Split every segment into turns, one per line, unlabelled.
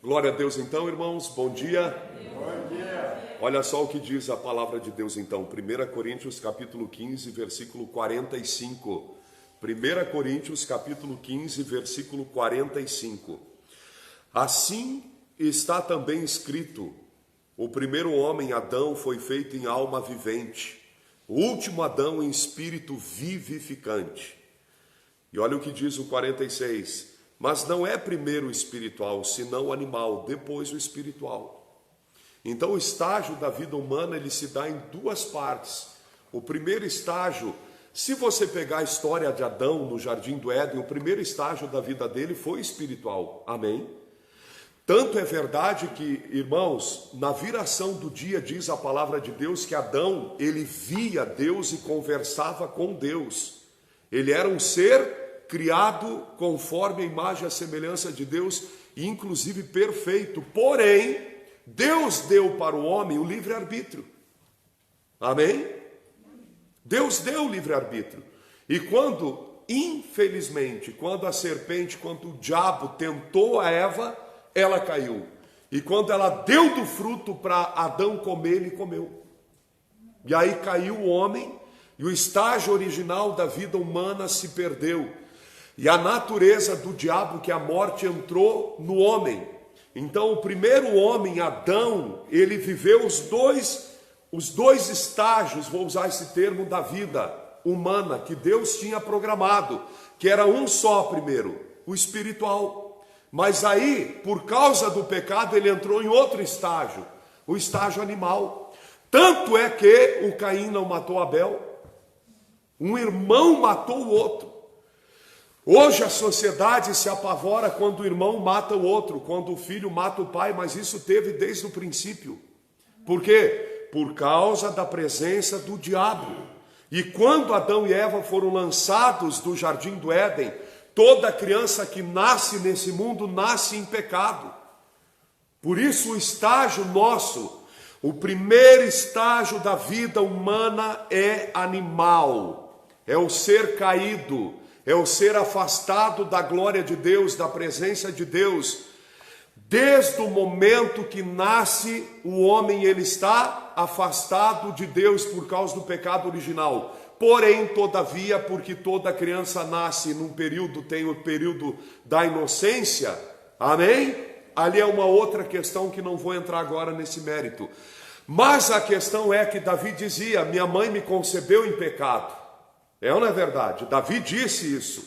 Glória a Deus então, irmãos, bom dia.
Bom dia.
Olha só o que diz a palavra de Deus então, 1 Coríntios capítulo 15, versículo 45. 1 Coríntios capítulo 15, versículo 45. Assim está também escrito: o primeiro homem, Adão, foi feito em alma vivente, o último Adão em espírito vivificante. E olha o que diz o 46. Mas não é primeiro o espiritual, senão o animal, depois o espiritual. Então o estágio da vida humana ele se dá em duas partes. O primeiro estágio, se você pegar a história de Adão no Jardim do Éden, o primeiro estágio da vida dele foi espiritual. Amém? Tanto é verdade que, irmãos, na viração do dia diz a palavra de Deus que Adão, ele via Deus e conversava com Deus. Ele era um ser criado conforme a imagem e a semelhança de Deus, e inclusive perfeito. Porém, Deus deu para o homem o livre-arbítrio. Amém? Deus deu o livre-arbítrio. E quando, infelizmente, quando a serpente, quando o diabo tentou a Eva, ela caiu. E quando ela deu do fruto para Adão comer, ele comeu. E aí caiu o homem, e o estágio original da vida humana se perdeu. E a natureza do diabo, que é a morte, entrou no homem. Então o primeiro homem, Adão, ele viveu os dois estágios, vou usar esse termo, da vida humana, que Deus tinha programado, que era um só primeiro, o espiritual. Mas aí, por causa do pecado, ele entrou em outro estágio, o estágio animal. Tanto é que o Caim não matou Abel, um irmão matou o outro. Hoje a sociedade se apavora quando o irmão mata o outro, quando o filho mata o pai, mas isso teve desde o princípio. Por quê? Por causa da presença do diabo. E quando Adão e Eva foram lançados do Jardim do Éden, toda criança que nasce nesse mundo nasce em pecado. Por isso o estágio nosso, o primeiro estágio da vida humana é animal, é o ser caído, é o ser afastado da glória de Deus, da presença de Deus. Desde o momento que nasce o homem, ele está afastado de Deus por causa do pecado original. Porém, todavia, porque toda criança nasce num período, tem o período da inocência, amém? Ali é uma outra questão que não vou entrar agora nesse mérito. Mas a questão é que Davi dizia: minha mãe me concebeu em pecado. É ou não é verdade? Davi disse isso.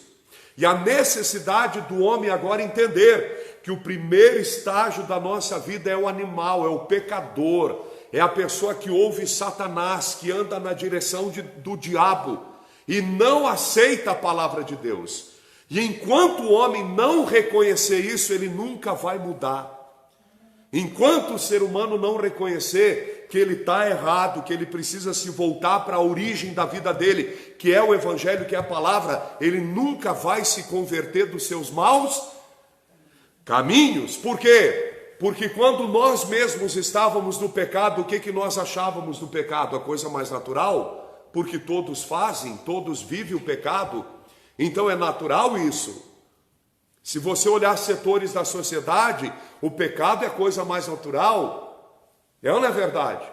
E a necessidade do homem agora entender que o primeiro estágio da nossa vida é o animal, é o pecador, é a pessoa que ouve Satanás, que anda na direção do diabo e não aceita a palavra de Deus. E enquanto o homem não reconhecer isso, ele nunca vai mudar. Enquanto o ser humano não reconhecer que ele está errado, que ele precisa se voltar para a origem da vida dele, que é o evangelho, que é a palavra, ele nunca vai se converter dos seus maus caminhos. Por quê? Porque quando nós mesmos estávamos no pecado, o que nós achávamos do pecado? A coisa mais natural? Porque todos fazem, todos vivem o pecado, então é natural isso. Se você olhar setores da sociedade, o pecado é a coisa mais natural. É ou não é verdade?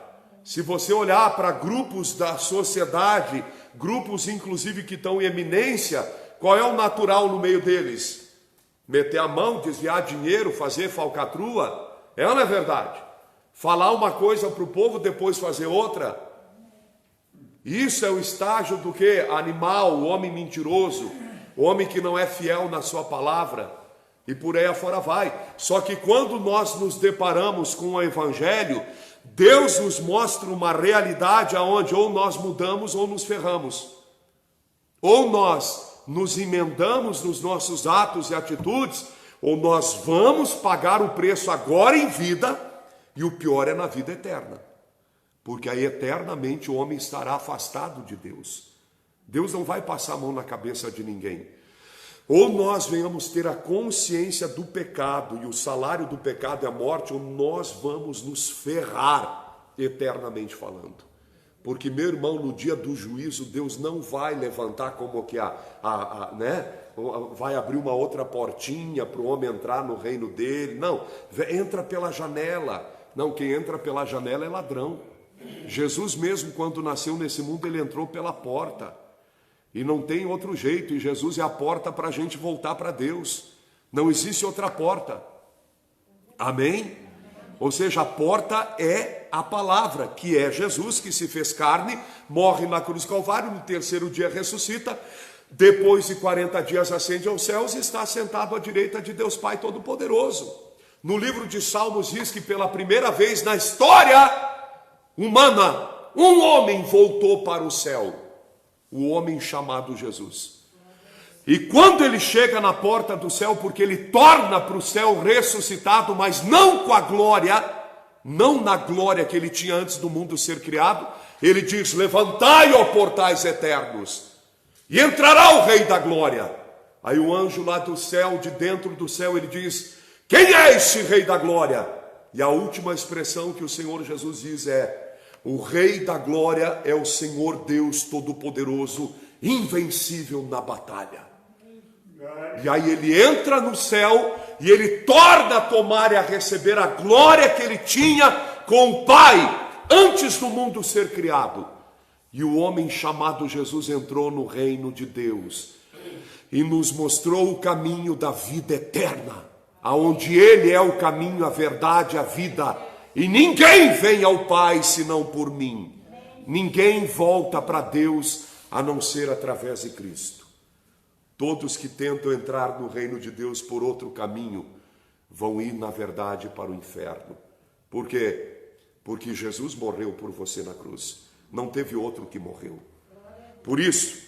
Se você olhar para grupos da sociedade, grupos inclusive que estão em eminência, qual é o natural no meio deles? Meter a mão, desviar dinheiro, fazer falcatrua? É ou não é verdade? Falar uma coisa para o povo, depois fazer outra? Isso é o estágio do quê? Animal, o homem mentiroso, o homem que não é fiel na sua palavra, e por aí afora vai. Só que quando nós nos deparamos com o evangelho, Deus nos mostra uma realidade aonde ou nós mudamos ou nos ferramos. Ou nós nos emendamos nos nossos atos e atitudes, ou nós vamos pagar o preço agora em vida, e o pior é na vida eterna. Porque aí eternamente o homem estará afastado de Deus. Deus não vai passar a mão na cabeça de ninguém. Ou nós venhamos ter a consciência do pecado, e o salário do pecado é a morte, ou nós vamos nos ferrar, eternamente falando. Porque, meu irmão, no dia do juízo, Deus não vai levantar como que vai abrir uma outra portinha para o homem entrar no reino dele. Não, entra pela janela. Não, quem entra pela janela é ladrão. Jesus mesmo, quando nasceu nesse mundo, ele entrou pela porta. E não tem outro jeito, e Jesus é a porta para a gente voltar para Deus. Não existe outra porta. Amém? Ou seja, a porta é a palavra, que é Jesus, que se fez carne, morre na cruz do Calvário, no terceiro dia ressuscita, depois de 40 dias ascende aos céus e está sentado à direita de Deus Pai Todo-Poderoso. No livro de Salmos diz que pela primeira vez na história humana, um homem voltou para o céu, o homem chamado Jesus. E quando ele chega na porta do céu, porque ele torna para o céu ressuscitado, mas não com a glória, não na glória que ele tinha antes do mundo ser criado, ele diz: levantai, ó portais eternos, e entrará o Rei da Glória. Aí o anjo lá do céu, de dentro do céu, ele diz: quem é esse Rei da Glória? E a última expressão que o Senhor Jesus diz é: o Rei da Glória é o Senhor Deus Todo-Poderoso, invencível na batalha. E aí ele entra no céu e ele torna a tomar e a receber a glória que ele tinha com o Pai antes do mundo ser criado. E o homem chamado Jesus entrou no reino de Deus e nos mostrou o caminho da vida eterna, aonde ele é o caminho, a verdade, a vida. E ninguém vem ao Pai senão por mim. Ninguém volta para Deus a não ser através de Cristo. Todos que tentam entrar no reino de Deus por outro caminho vão ir, na verdade, para o inferno. Por quê? Porque Jesus morreu por você na cruz. Não teve outro que morreu. Por isso,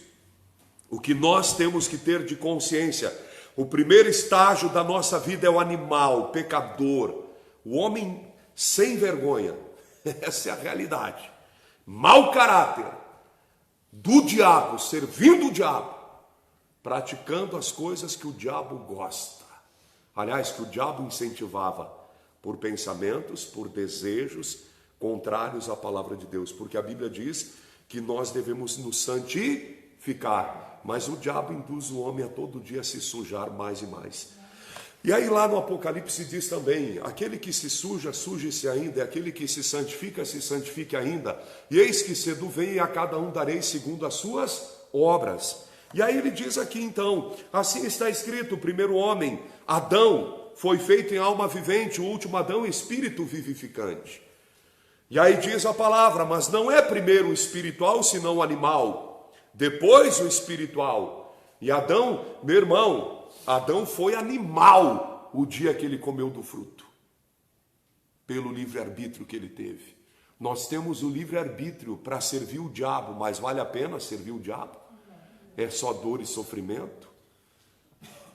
o que nós temos que ter de consciência, o primeiro estágio da nossa vida é o animal, o pecador, o homem sem vergonha. Essa é a realidade. Mau caráter do diabo, servindo o diabo, praticando as coisas que o diabo gosta. Aliás, que o diabo incentivava por pensamentos, por desejos contrários à palavra de Deus. Porque a Bíblia diz que nós devemos nos santificar. Mas o diabo induz o homem a todo dia se sujar mais e mais. E aí lá no Apocalipse diz também: aquele que se suja, suje-se ainda, e aquele que se santifique ainda. E eis que cedo vem e a cada um darei segundo as suas obras. E aí ele diz aqui então, assim está escrito: o primeiro homem, Adão, foi feito em alma vivente, o último Adão, espírito vivificante. E aí diz a palavra: mas não é primeiro o espiritual, senão o animal, depois o espiritual. E Adão, meu irmão, Adão foi animal o dia que ele comeu do fruto, pelo livre-arbítrio que ele teve. Nós temos o livre-arbítrio para servir o diabo, mas vale a pena servir o diabo? É só dor e sofrimento?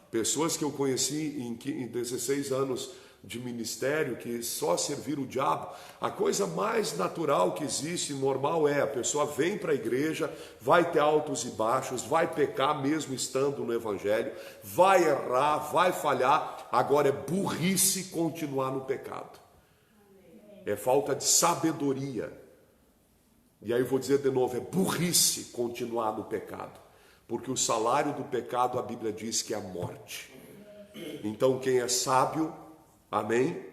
Pessoas que eu conheci em 16 anos de ministério, que só serviram o diabo, a coisa mais natural que existe, normal, é a pessoa vem para a igreja, vai ter altos e baixos, vai pecar mesmo estando no evangelho, vai errar, vai falhar. Agora é burrice continuar no pecado, é falta de sabedoria. E aí eu vou dizer de novo, é burrice continuar no pecado, porque o salário do pecado, a Bíblia diz que é a morte. Então quem é sábio, amém?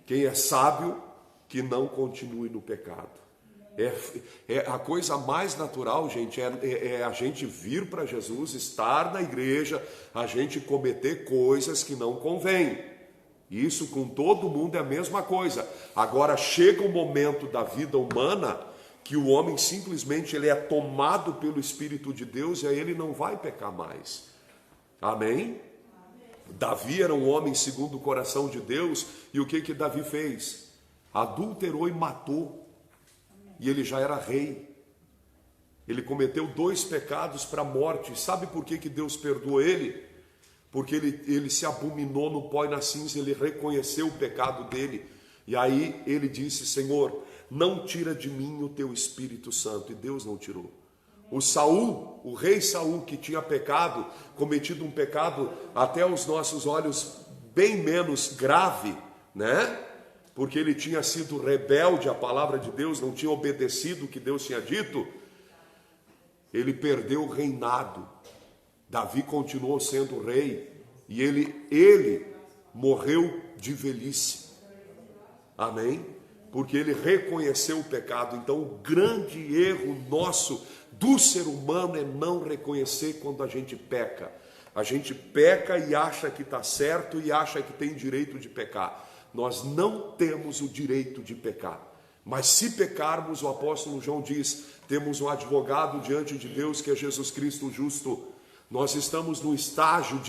Quem é sábio, que não continue no pecado. É a coisa mais natural, gente, é a gente vir para Jesus, estar na igreja, a gente cometer coisas que não convém. Isso com todo mundo é a mesma coisa. Agora chega um momento da vida humana que o homem simplesmente ele é tomado pelo Espírito de Deus e aí ele não vai pecar mais. Amém? Davi era um homem segundo o coração de Deus, e o que Davi fez? Adulterou e matou, e ele já era rei. Ele cometeu 2 pecados para a morte. Sabe por que Deus perdoou ele? Porque ele se abominou no pó e na cinza, ele reconheceu o pecado dele, e aí ele disse: Senhor, não tira de mim o teu Espírito Santo. E Deus não tirou. O rei Saul, que tinha pecado, cometido um pecado até aos nossos olhos bem menos grave, né? Porque ele tinha sido rebelde à palavra de Deus, não tinha obedecido o que Deus tinha dito. Ele perdeu o reinado. Davi continuou sendo rei e ele morreu de velhice. Amém? Porque ele reconheceu o pecado. Então o grande erro nosso do ser humano é não reconhecer quando a gente peca. A gente peca e acha que está certo e acha que tem direito de pecar. Nós não temos o direito de pecar. Mas se pecarmos, o apóstolo João diz, temos um advogado diante de Deus que é Jesus Cristo justo. Nós estamos no estágio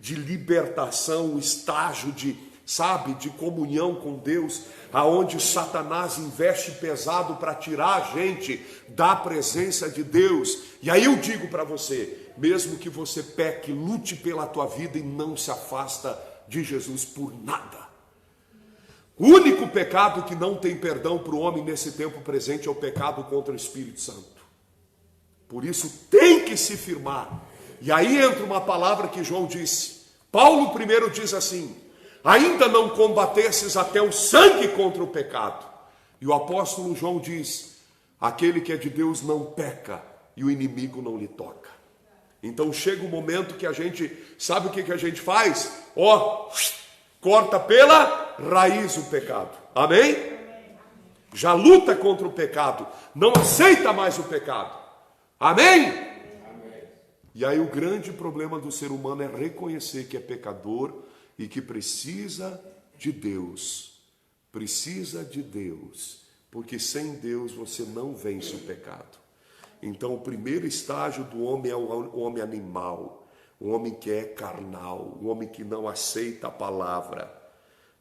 de libertação, um estágio de comunhão com Deus, aonde Satanás investe pesado para tirar a gente da presença de Deus. E aí eu digo para você, mesmo que você peque, lute pela tua vida e não se afasta de Jesus por nada. O único pecado que não tem perdão para o homem nesse tempo presente é o pecado contra o Espírito Santo. Por isso tem que se firmar. E aí entra uma palavra que João disse. Paulo primeiro diz assim: ainda não combatesses até o sangue contra o pecado. E o apóstolo João diz: aquele que é de Deus não peca e o inimigo não lhe toca. Então chega um momento que a gente, sabe o que a gente faz? Corta pela raiz o pecado. Amém? Já luta contra o pecado, não aceita mais o pecado. Amém? E aí o grande problema do ser humano é reconhecer que é pecador e que precisa de Deus. Precisa de Deus. Porque sem Deus você não vence o pecado. Então o primeiro estágio do homem é o homem animal. O homem que é carnal. O homem que não aceita a palavra.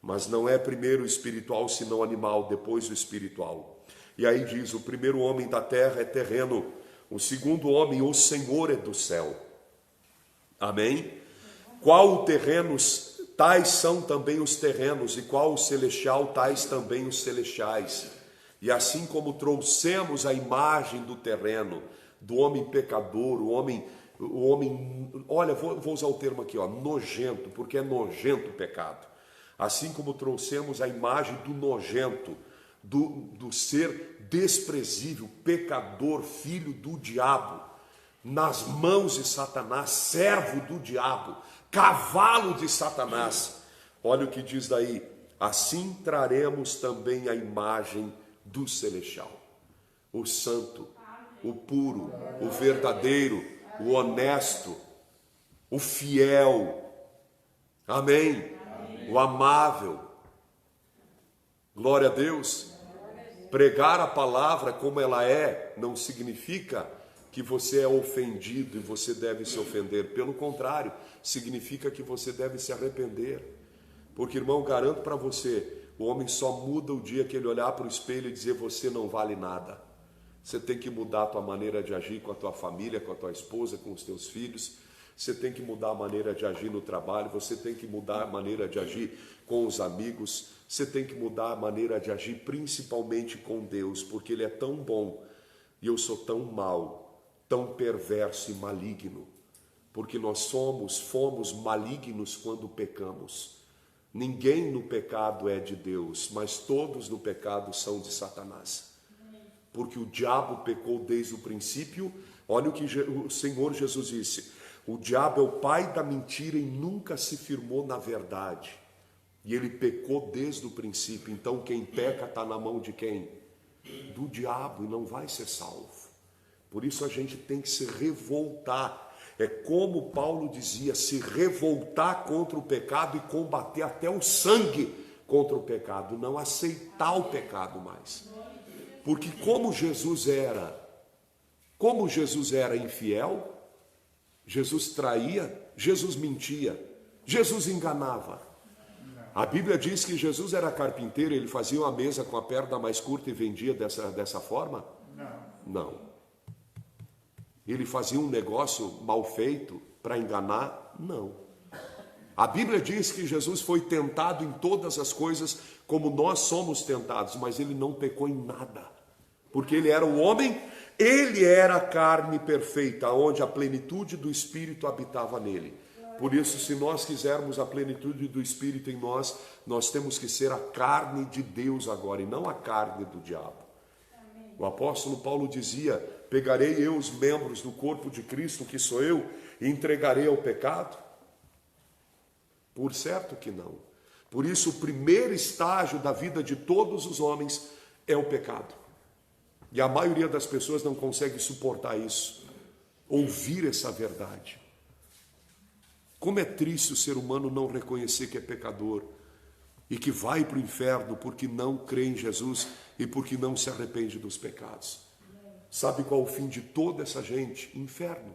Mas não é primeiro o espiritual, senão o animal, depois o espiritual. E aí diz, o primeiro homem da terra é terreno. O segundo homem, o Senhor é do céu. Amém? Qual o terreno, tais são também os terrenos, e qual o celestial, tais também os celestiais. E assim como trouxemos a imagem do terreno, do homem pecador, o homem, olha, vou usar o termo aqui, nojento, porque é nojento o pecado. Assim como trouxemos a imagem do nojento, do ser desprezível, pecador, filho do diabo, nas mãos de Satanás, servo do diabo, cavalo de Satanás. Olha o que diz daí: assim traremos também a imagem do celestial, o santo, o puro, o verdadeiro, o honesto, o fiel, amém? O amável. Glória a Deus. Pregar a palavra como ela é não significa que você é ofendido e você deve se ofender. Pelo contrário, significa que você deve se arrepender. Porque, irmão, garanto para você, o homem só muda o dia que ele olhar para o espelho e dizer: você não vale nada. Você tem que mudar a tua maneira de agir com a tua família, com a tua esposa, com os teus filhos. Você tem que mudar a maneira de agir no trabalho. Você tem que mudar a maneira de agir com os amigos. Você tem que mudar a maneira de agir principalmente com Deus, porque Ele é tão bom e eu sou tão mau, tão perverso e maligno, porque nós fomos malignos quando pecamos. Ninguém no pecado é de Deus, mas todos no pecado são de Satanás. Porque o diabo pecou desde o princípio. Olha o que o Senhor Jesus disse: o diabo é o pai da mentira e nunca se firmou na verdade. E ele pecou desde o princípio. Então quem peca está na mão de quem? Do diabo, e não vai ser salvo. Por isso a gente tem que se revoltar. É como Paulo dizia, se revoltar contra o pecado e combater até o sangue contra o pecado. Não aceitar o pecado mais. Porque como Jesus era infiel, Jesus traía, Jesus mentia, Jesus enganava. A Bíblia diz que Jesus era carpinteiro, ele fazia uma mesa com a perna mais curta e vendia dessa forma? Não. Ele fazia um negócio mal feito para enganar? Não. A Bíblia diz que Jesus foi tentado em todas as coisas como nós somos tentados, mas ele não pecou em nada. Porque ele era o homem, ele era a carne perfeita, onde a plenitude do Espírito habitava nele. Por isso, se nós quisermos a plenitude do Espírito em nós, nós temos que ser a carne de Deus agora, e não a carne do diabo. O apóstolo Paulo dizia: pegarei eu os membros do corpo de Cristo, que sou eu, entregarei ao pecado? Por certo que não. Por isso, o primeiro estágio da vida de todos os homens é o pecado. E a maioria das pessoas não consegue suportar isso, ouvir essa verdade. Como é triste o ser humano não reconhecer que é pecador e que vai para o inferno porque não crê em Jesus e porque não se arrepende dos pecados. Sabe qual é o fim de toda essa gente? Inferno.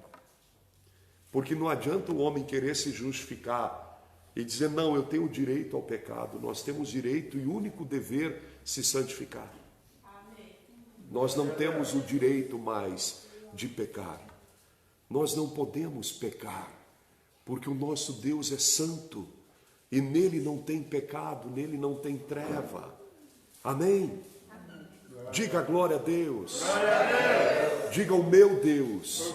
Porque não adianta o homem querer se justificar e dizer, não, eu tenho direito ao pecado. Nós temos direito e único dever se santificar. Nós não temos o direito mais de pecar. Nós não podemos pecar, porque o nosso Deus é santo e nele não tem pecado, nele não tem treva. Amém? Diga glória a Deus. Diga o meu Deus.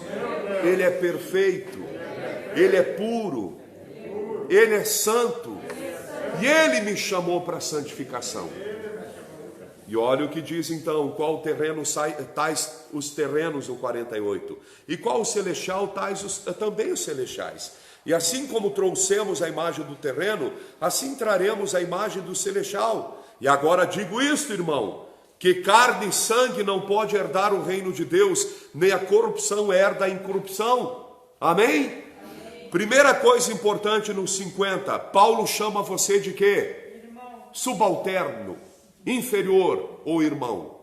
Ele é perfeito, ele é puro, ele é santo e ele me chamou para a santificação. E olha o que diz então, qual terreno tais os terrenos, o 48. E qual o celestial, tais também os celestiais. E assim como trouxemos a imagem do terreno, assim traremos a imagem do celestial. E agora digo isto, irmão, que carne e sangue não pode herdar o reino de Deus, nem a corrupção herda a incorrupção. Amém? Primeira coisa importante no 50, Paulo chama você de quê? Subalterno. Inferior ou irmão?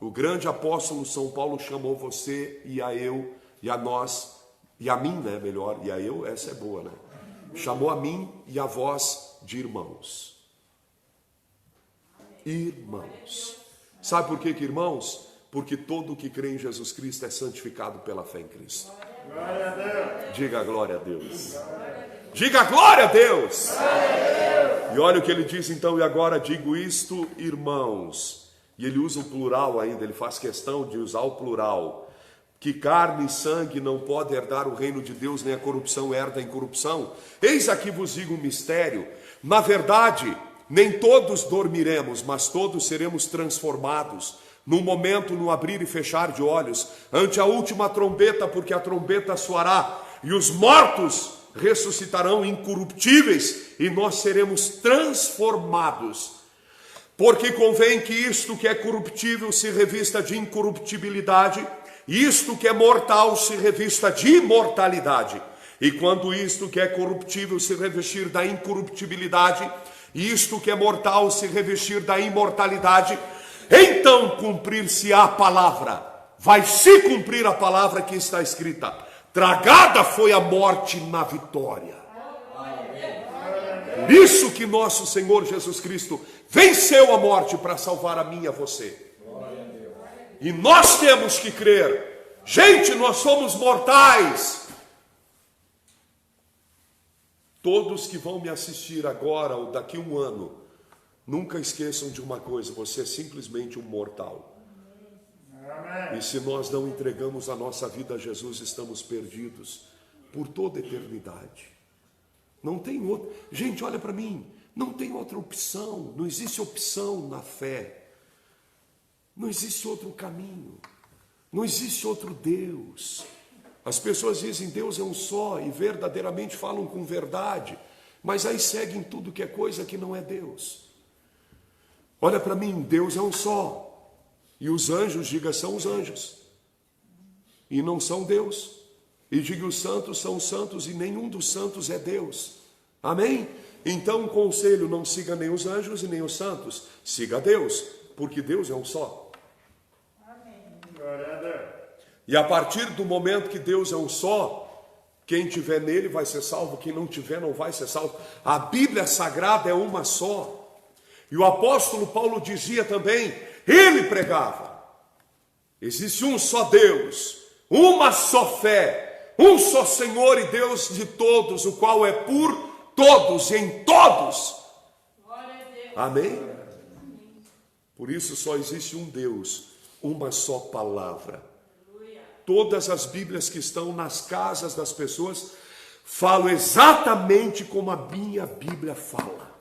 O grande apóstolo São Paulo chamou você e a eu e a nós e a mim, né? Melhor, e a eu, essa é boa, né? Chamou a mim e a vós de irmãos. Irmãos. Sabe por que irmãos? Porque todo que crê em Jesus Cristo é santificado pela fé em Cristo.
Glória a Deus.
Diga glória a Deus. Diga glória a Deus. E olha o que ele diz então, e agora digo isto, irmãos. E ele usa o plural ainda, ele faz questão de usar o plural. Que carne e sangue não pode herdar o reino de Deus, nem a corrupção herda a incorrupção. Eis aqui vos digo um mistério. Na verdade, nem todos dormiremos, mas todos seremos transformados. Num momento, no abrir e fechar de olhos, ante a última trombeta, porque a trombeta soará, e os mortos ressuscitarão incorruptíveis, e nós seremos transformados. Porque convém que isto que é corruptível se revista de incorruptibilidade, e isto que é mortal se revista de imortalidade. E quando isto que é corruptível se revestir da incorruptibilidade, e isto que é mortal se revestir da imortalidade, então cumprir-se-á a palavra, vai se cumprir a palavra que está escrita: tragada foi a morte na vitória. Por isso que nosso Senhor Jesus Cristo venceu a morte para salvar a mim e a você. E nós temos que crer. Gente, nós somos mortais. Todos que vão me assistir agora ou daqui a um ano, nunca esqueçam de uma coisa: você é simplesmente um mortal.
Amém.
E se nós não entregamos a nossa vida a Jesus, estamos perdidos por toda a eternidade. Não tem outra. Gente, olha para mim. Não tem outra opção. Não existe opção na fé. Não existe outro caminho. Não existe outro Deus. As pessoas dizem Deus é um só e verdadeiramente falam com verdade, mas aí seguem tudo que é coisa que não é Deus. Olha para mim, Deus é um só. E os anjos, diga, são os anjos. E não são Deus. E diga, os santos são santos e nenhum dos santos é Deus. Amém? Então, um conselho: não siga nem os anjos e nem os santos. Siga Deus, porque Deus é um só.
Glória a Deus.
E a partir do momento que Deus é um só, quem tiver nele vai ser salvo, quem não tiver não vai ser salvo. A Bíblia Sagrada é uma só. E o apóstolo Paulo dizia também, ele pregava: existe um só Deus, uma só fé, um só Senhor e Deus de todos, o qual é por todos e em todos. Amém? Por isso só existe um Deus, uma só palavra. Todas as Bíblias que estão nas casas das pessoas falam exatamente como a minha Bíblia fala.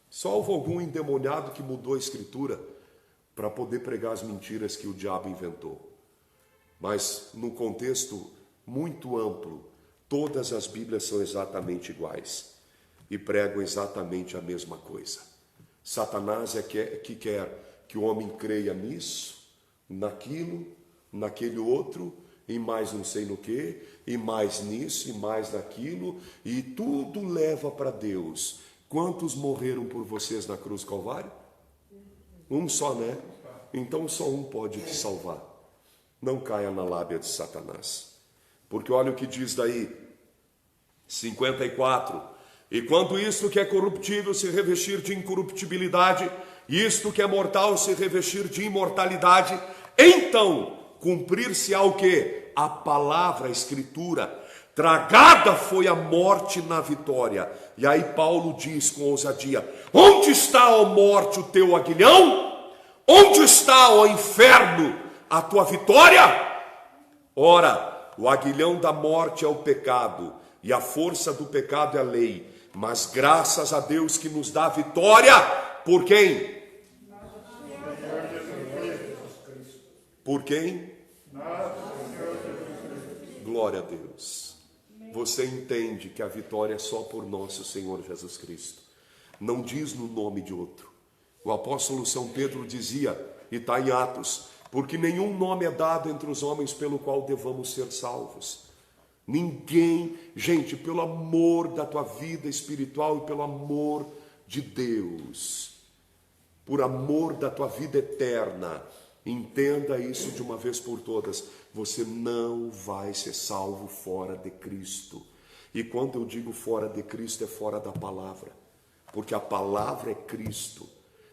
Só houve algum endemoniado que mudou a escritura para poder pregar as mentiras que o diabo inventou. Mas no contexto muito amplo, todas as Bíblias são exatamente iguais e pregam exatamente a mesma coisa. Satanás é que quer que o homem creia nisso, naquilo, naquele outro, e mais não sei no que, e mais nisso, e mais naquilo, e tudo leva para Deus. Quantos morreram por vocês na cruz do Calvário? Um só, né? Então só um pode te salvar. Não caia na lábia de Satanás. Porque olha o que diz daí, 54. E quando isto que é corruptível se revestir de incorruptibilidade, e isto que é mortal se revestir de imortalidade, então cumprir-se-á o quê? A palavra, a escritura. Tragada foi a morte na vitória. E aí Paulo diz com ousadia: onde está, ó morte, o teu aguilhão? Onde está, ó inferno, a tua vitória? Ora, o aguilhão da morte é o pecado, e a força do pecado é a lei. Mas graças a Deus que nos dá vitória, por quem? Por quem? Glória a Deus. Você entende que a vitória é só por nosso Senhor Jesus Cristo. Não diz no nome de outro. O apóstolo São Pedro dizia, e está em Atos, porque nenhum nome é dado entre os homens pelo qual devamos ser salvos. Ninguém, gente, pelo amor da tua vida espiritual e pelo amor de Deus, por amor da tua vida eterna, entenda isso de uma vez por todas. Você não vai ser salvo fora de Cristo. E quando eu digo fora de Cristo, é fora da palavra. Porque a palavra é Cristo.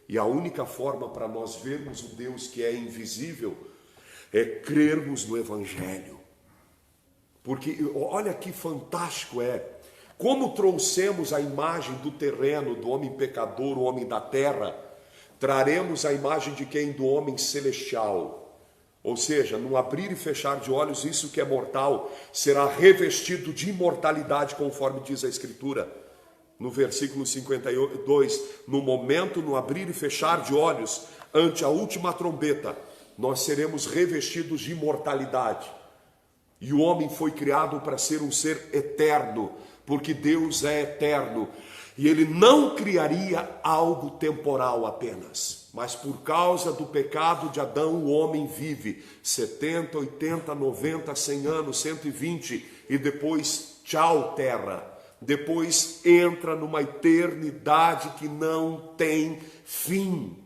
E a única forma para nós vermos o Deus que é invisível é crermos no Evangelho. Porque olha que fantástico é. Como trouxemos a imagem do terreno, do homem pecador, o homem da terra, traremos a imagem de quem? Do homem celestial. Ou seja, num abrir e fechar de olhos, isso que é mortal será revestido de imortalidade, conforme diz a Escritura. No versículo 52, no momento, no abrir e fechar de olhos, ante a última trombeta, nós seremos revestidos de imortalidade. E o homem foi criado para ser um ser eterno, porque Deus é eterno. E ele não criaria algo temporal apenas, mas por causa do pecado de Adão, o homem vive 70, 80, 90, 100 anos, 120, e depois tchau terra. Depois entra numa eternidade que não tem fim,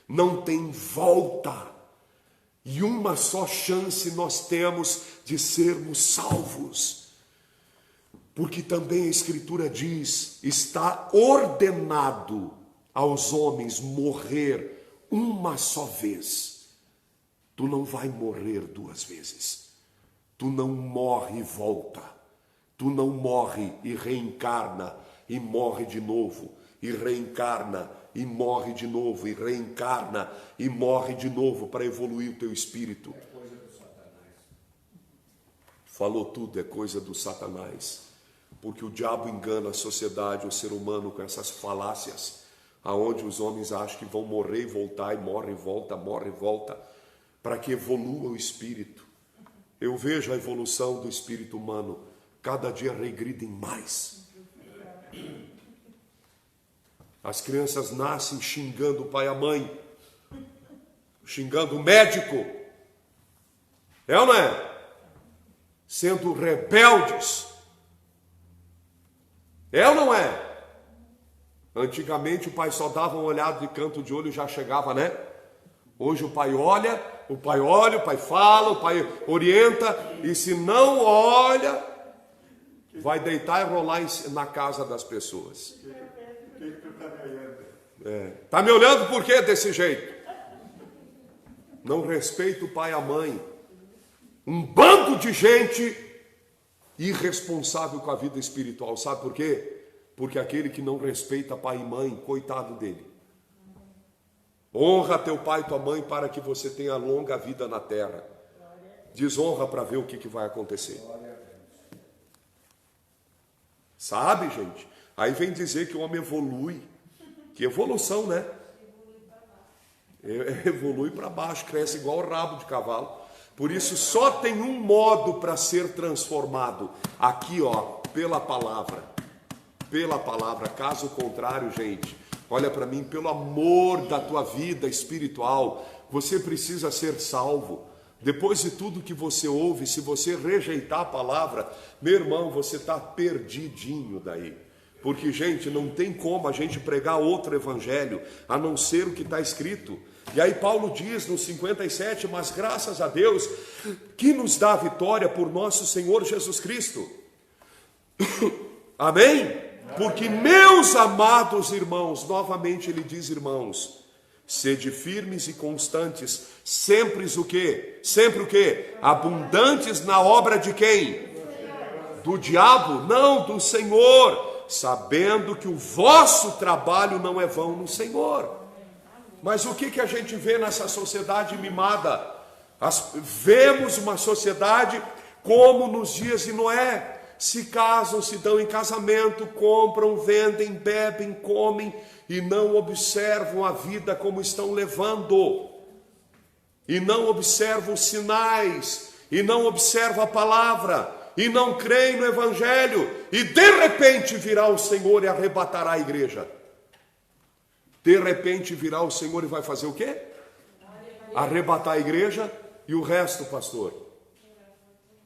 não tem volta. E uma só chance nós temos de sermos salvos. Porque também a Escritura diz, está ordenado aos homens morrer uma só vez. Tu não vai morrer duas vezes. Tu não morre e volta. Tu não morre e reencarna e morre de novo. E reencarna e morre de novo. E reencarna e morre de novo para evoluir o teu espírito.
É coisa do Satanás.
Falou tudo, é coisa do Satanás. Porque o diabo engana a sociedade, o ser humano com essas falácias, aonde os homens acham que vão morrer e voltar, e morre e volta, para que evolua o espírito. Eu vejo a evolução do espírito humano, cada dia regridem mais. As crianças nascem xingando o pai e a mãe, xingando o médico, é ou não é? Sendo rebeldes. É ou não é? Antigamente o pai só dava uma olhada de canto de olho e já chegava, né? Hoje o pai olha, o pai fala, o pai orienta, e se não olha, vai deitar e rolar na casa das pessoas.
Que tu tá me olhando?
Tá me olhando por quê desse jeito? Não respeita o pai e a mãe. Um bando de gente irresponsável com a vida espiritual. Sabe por quê? Porque aquele que não respeita pai e mãe, coitado dele. Honra teu pai e tua mãe para que você tenha longa vida na terra. Desonra para ver o que vai acontecer. Sabe, gente? Aí vem dizer que o homem evolui. Que evolução, né? Evolui para baixo, cresce igual o rabo de cavalo. Por isso só tem um modo para ser transformado. Aqui, ó, pela palavra. Pela palavra. Caso contrário, gente, olha para mim, pelo amor da tua vida espiritual, você precisa ser salvo. Depois de tudo que você ouve, se você rejeitar a palavra, meu irmão, você está perdidinho daí. Porque, gente, não tem como a gente pregar outro evangelho, a não ser o que está escrito. E aí Paulo diz no 57, mas graças a Deus, que nos dá a vitória por nosso Senhor Jesus Cristo. Amém? Porque, meus amados irmãos, novamente ele diz, irmãos, sede firmes e constantes, sempre o quê? Sempre o quê? Abundantes na obra de quem? Do diabo? Não, do Senhor, sabendo que o vosso trabalho não é vão no Senhor. Mas o que a gente vê nessa sociedade mimada? Vemos uma sociedade como nos dias de Noé. Se casam, se dão em casamento, compram, vendem, bebem, comem e não observam a vida como estão levando. E não observam os sinais, e não observam a palavra, e não creem no evangelho. E de repente virá o Senhor e arrebatará a igreja. De repente virá o Senhor e vai fazer o quê? Arrebatar a igreja e o resto, pastor?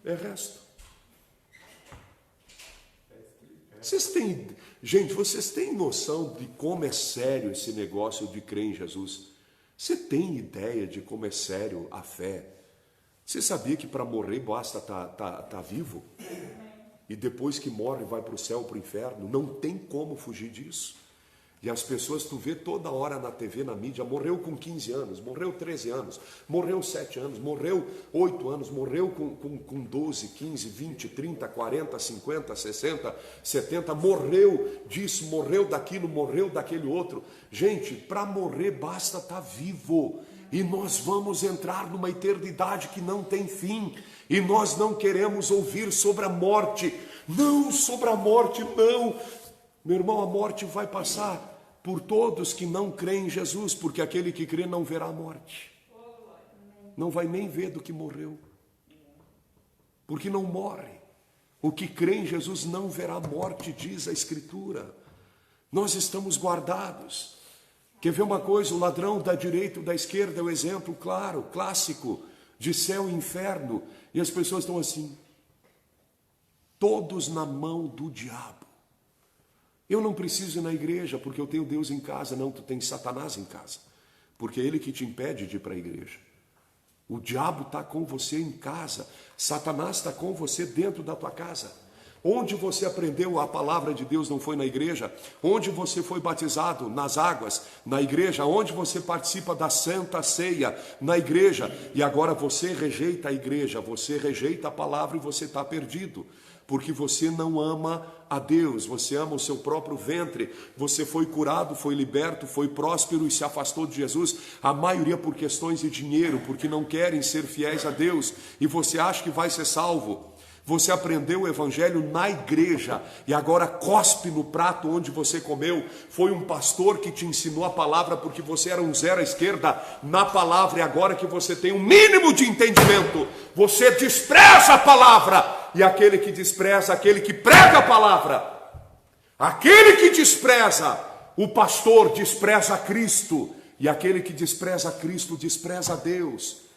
É resto. Vocês têm noção de como é sério esse negócio de crer em Jesus? Você tem ideia de como é sério a fé? Você sabia que para morrer basta tá vivo? E depois que morre vai para o céu, para o inferno? Não tem como fugir disso. E as pessoas, tu vê toda hora na TV, na mídia, morreu com 15 anos, morreu 13 anos, morreu 7 anos, morreu 8 anos, morreu com 12, 15, 20, 30, 40, 50, 60, 70, morreu disso, morreu daquilo, morreu daquele outro. Gente, para morrer basta estar vivo. E nós vamos entrar numa eternidade que não tem fim. E nós não queremos ouvir sobre a morte. Não, sobre a morte, não. Meu irmão, a morte vai passar por todos que não creem em Jesus, porque aquele que crê não verá a morte. Não vai nem ver do que morreu. Porque não morre. O que crê em Jesus não verá a morte, diz a Escritura. Nós estamos guardados. Quer ver uma coisa? O ladrão da direita ou da esquerda é o exemplo claro, clássico, de céu e inferno. E as pessoas estão assim, todos na mão do diabo. Eu não preciso ir na igreja porque eu tenho Deus em casa. Não, tu tens Satanás em casa. Porque é ele que te impede de ir para a igreja. O diabo está com você em casa. Satanás está com você dentro da tua casa. Onde você aprendeu a palavra de Deus não foi na igreja? Onde você foi batizado? Nas águas, na igreja. Onde você participa da Santa Ceia? Na igreja. E agora você rejeita a igreja, você rejeita a palavra e você está perdido. Porque você não ama a Deus, você ama o seu próprio ventre. Você foi curado, foi liberto, foi próspero e se afastou de Jesus. A maioria por questões de dinheiro, porque não querem ser fiéis a Deus. E você acha que vai ser salvo. Você aprendeu o evangelho na igreja e agora cospe no prato onde você comeu. Foi um pastor que te ensinou a palavra porque você era um zero à esquerda na palavra. E agora que você tem um mínimo de entendimento, você despreza a palavra. E aquele que despreza, aquele que prega a palavra, aquele que despreza o pastor, despreza a Cristo. E aquele que despreza a Cristo, despreza a Deus.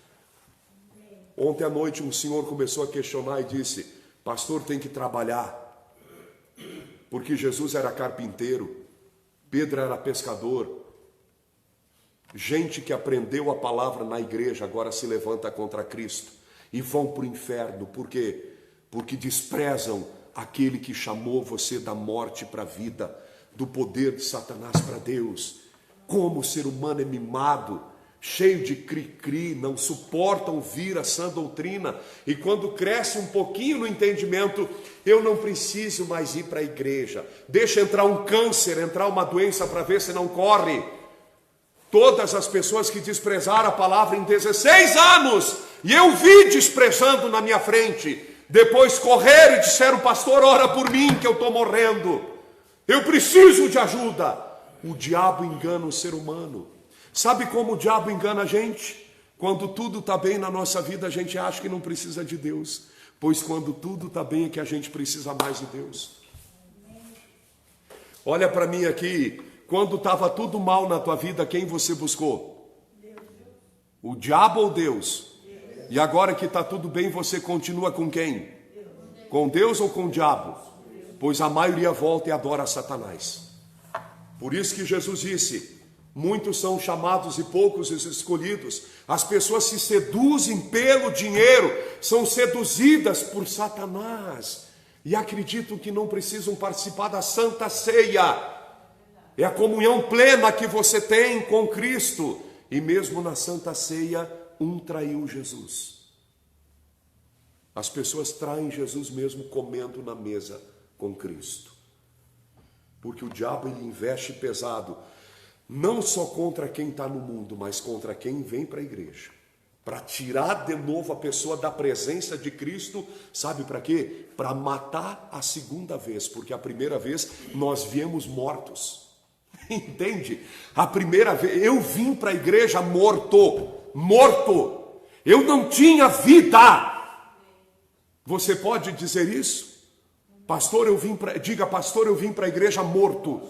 Ontem à noite um senhor começou a questionar e disse: pastor, tem que trabalhar. Porque Jesus era carpinteiro, Pedro era pescador. Gente que aprendeu a palavra na igreja agora se levanta contra Cristo e vão para o inferno. Por quê? Porque desprezam aquele que chamou você da morte para a vida, do poder de Satanás para Deus. Como o ser humano é mimado, cheio de cri-cri, não suportam ouvir a sã doutrina. E quando cresce um pouquinho no entendimento, eu não preciso mais ir para a igreja. Deixa entrar um câncer, entrar uma doença para ver se não corre. Todas as pessoas que desprezaram a palavra em 16 anos, e eu vi desprezando na minha frente, depois correram e disseram: pastor, ora por mim que eu estou morrendo, eu preciso de ajuda. O diabo engana o ser humano. Sabe como o diabo engana a gente? Quando tudo está bem na nossa vida, a gente acha que não precisa de Deus. Pois quando tudo está bem é que a gente precisa mais de Deus. Olha para mim aqui. Quando estava tudo mal na tua vida, quem você buscou? O diabo ou Deus? E agora que está tudo bem, você continua com quem? Com Deus ou com o diabo? Pois a maioria volta e adora Satanás. Por isso que Jesus disse: muitos são chamados e poucos os escolhidos. As pessoas se seduzem pelo dinheiro, são seduzidas por Satanás e acreditam que não precisam participar da Santa Ceia. É a comunhão plena que você tem com Cristo. E mesmo na Santa Ceia, um traiu Jesus. As pessoas traem Jesus mesmo comendo na mesa com Cristo. Porque o diabo ele investe pesado, não só contra quem está no mundo, mas contra quem vem para a igreja. Para tirar de novo a pessoa da presença de Cristo, sabe para quê? Para matar a segunda vez, porque a primeira vez nós viemos mortos. Entende? A primeira vez, eu vim para a igreja morto. Eu não tinha vida. Você pode dizer isso? Pastor, diga, pastor, eu vim para a igreja morto.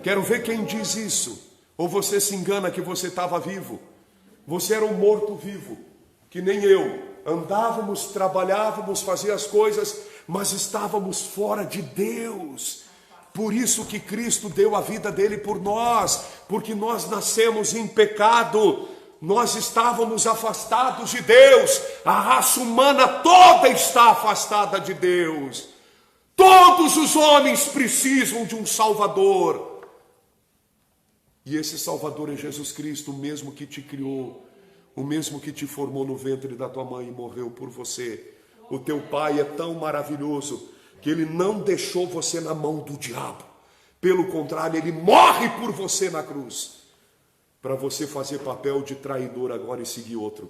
Quero ver quem diz isso. Ou você se engana que você estava vivo. Você era um morto vivo, que nem eu. Andávamos, trabalhávamos, fazíamos as coisas, mas estávamos fora de Deus. Por isso que Cristo deu a vida dele por nós, porque nós nascemos em pecado, nós estávamos afastados de Deus, a raça humana toda está afastada de Deus. Todos os homens precisam de um Salvador. E esse Salvador é Jesus Cristo, o mesmo que te criou, o mesmo que te formou no ventre da tua mãe e morreu por você. O teu Pai é tão maravilhoso que Ele não deixou você na mão do diabo. Pelo contrário, Ele morre por você na cruz, para você fazer papel de traidor agora e seguir outro,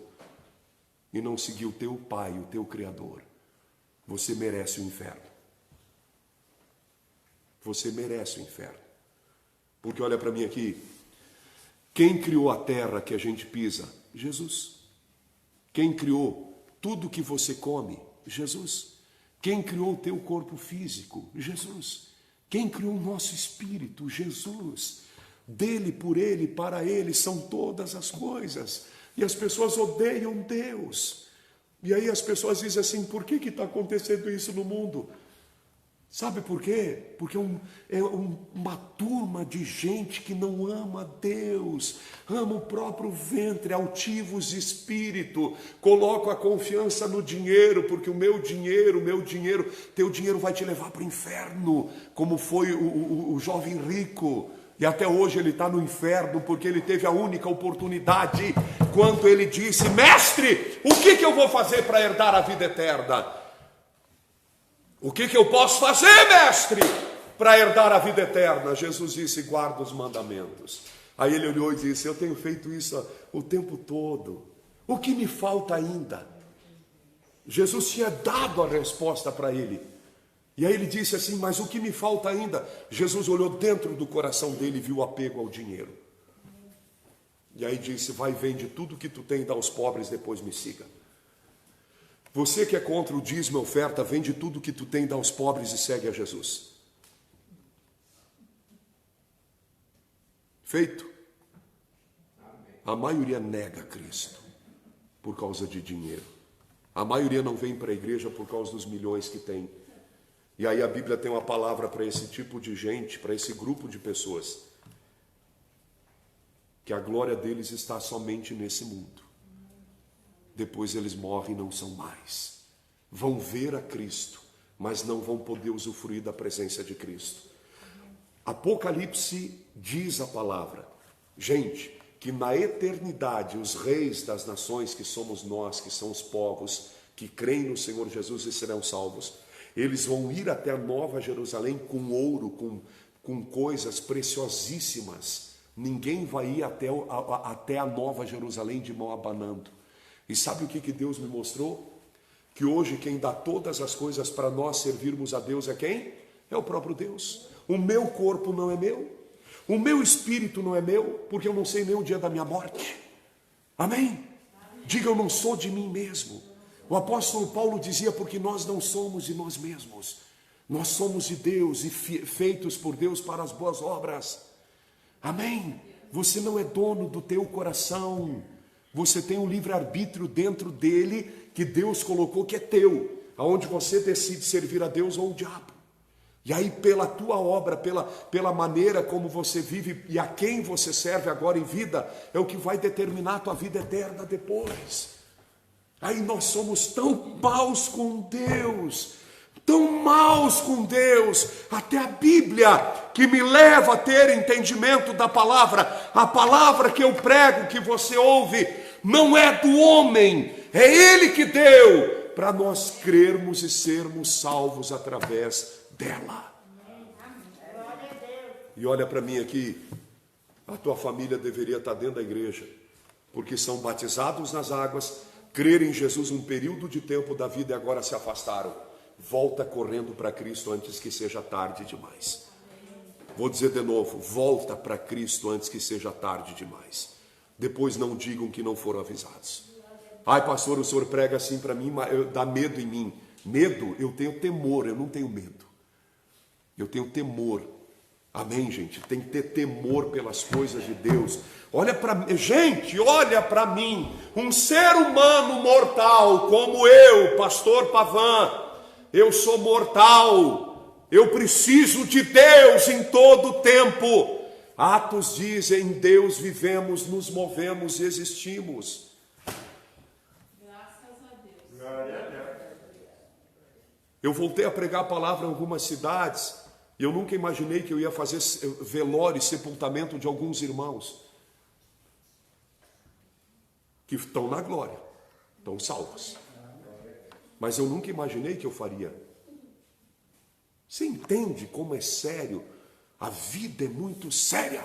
e não seguir o teu Pai, o teu Criador. Você merece o inferno. Você merece o inferno. Porque olha para mim aqui, quem criou a terra que a gente pisa? Jesus. Quem criou tudo que você come? Jesus. Quem criou o teu corpo físico? Jesus. Quem criou o nosso espírito? Jesus. Dele, por ele, para ele são todas as coisas. E as pessoas odeiam Deus. E aí as pessoas dizem assim, por que está acontecendo isso no mundo? Sabe por quê? Porque uma turma de gente que não ama Deus, ama o próprio ventre, altivos de espírito, colocam a confiança no dinheiro, porque o meu dinheiro, teu dinheiro vai te levar para o inferno, como foi o jovem rico. E até hoje ele está no inferno, porque ele teve a única oportunidade, quando ele disse, mestre, o que eu vou fazer para herdar a vida eterna? O que eu posso fazer, mestre, para herdar a vida eterna? Jesus disse, guarda os mandamentos. Aí ele olhou e disse, eu tenho feito isso o tempo todo. O que me falta ainda? Jesus tinha dado a resposta para ele. E aí ele disse assim, mas o que me falta ainda? Jesus olhou dentro do coração dele e viu o apego ao dinheiro. E aí disse, vai, vende tudo que tu tem e dá aos pobres, depois me siga. Você que é contra o dízimo e oferta, vende tudo que tu tem, dá aos pobres e segue a Jesus. Feito? A maioria nega Cristo por causa de dinheiro. A maioria não vem para a igreja por causa dos milhões que tem. E aí a Bíblia tem uma palavra para esse tipo de gente, para esse grupo de pessoas, que a glória deles está somente nesse mundo. Depois eles morrem e não são mais. Vão ver a Cristo, mas não vão poder usufruir da presença de Cristo. Apocalipse diz a palavra, gente, que na eternidade os reis das nações, que somos nós, que são os povos que creem no Senhor Jesus e serão salvos, eles vão ir até a Nova Jerusalém com ouro, com coisas preciosíssimas. Ninguém vai ir até a Nova Jerusalém de mão abanando. E sabe o que Deus me mostrou? Que hoje quem dá todas as coisas para nós servirmos a Deus é quem? É o próprio Deus. O meu corpo não é meu. O meu espírito não é meu, porque eu não sei nem o dia da minha morte. Amém? Diga, eu não sou de mim mesmo. O apóstolo Paulo dizia, porque nós não somos de nós mesmos. Nós somos de Deus e feitos por Deus para as boas obras. Amém? Você não é dono do teu coração. Você tem um livre-arbítrio dentro dele que Deus colocou que é teu. Aonde você decide servir a Deus ou o diabo. E aí pela tua obra, pela maneira como você vive e a quem você serve agora em vida, é o que vai determinar a tua vida eterna depois. Aí nós somos tão maus com Deus, até a Bíblia, que me leva a ter entendimento da palavra, a palavra que eu prego, que você ouve, não é do homem, é Ele que deu, para nós crermos e sermos salvos através dela. E olha para mim aqui, a tua família deveria estar dentro da igreja, porque são batizados nas águas, creram em Jesus um período de tempo da vida e agora se afastaram. Volta correndo para Cristo antes que seja tarde demais. Vou dizer de novo, volta para Cristo antes que seja tarde demais. Depois não digam que não foram avisados. Ai, pastor, o senhor prega assim para mim, dá medo em mim. Medo? Eu tenho temor, eu não tenho medo. Eu tenho temor. Amém, gente? Tem que ter temor pelas coisas de Deus. Olha para mim, gente, olha para mim, um ser humano mortal como eu, pastor Pavan. Eu sou mortal. Eu preciso de Deus em todo o tempo. Atos diz, em Deus vivemos, nos movemos e existimos.
Graças a Deus. Glória a Deus.
Eu voltei a pregar a palavra em algumas cidades e eu nunca imaginei que eu ia fazer velório e sepultamento de alguns irmãos que estão na glória, estão salvos. Mas eu nunca imaginei que eu faria. Você entende como é sério? A vida é muito séria.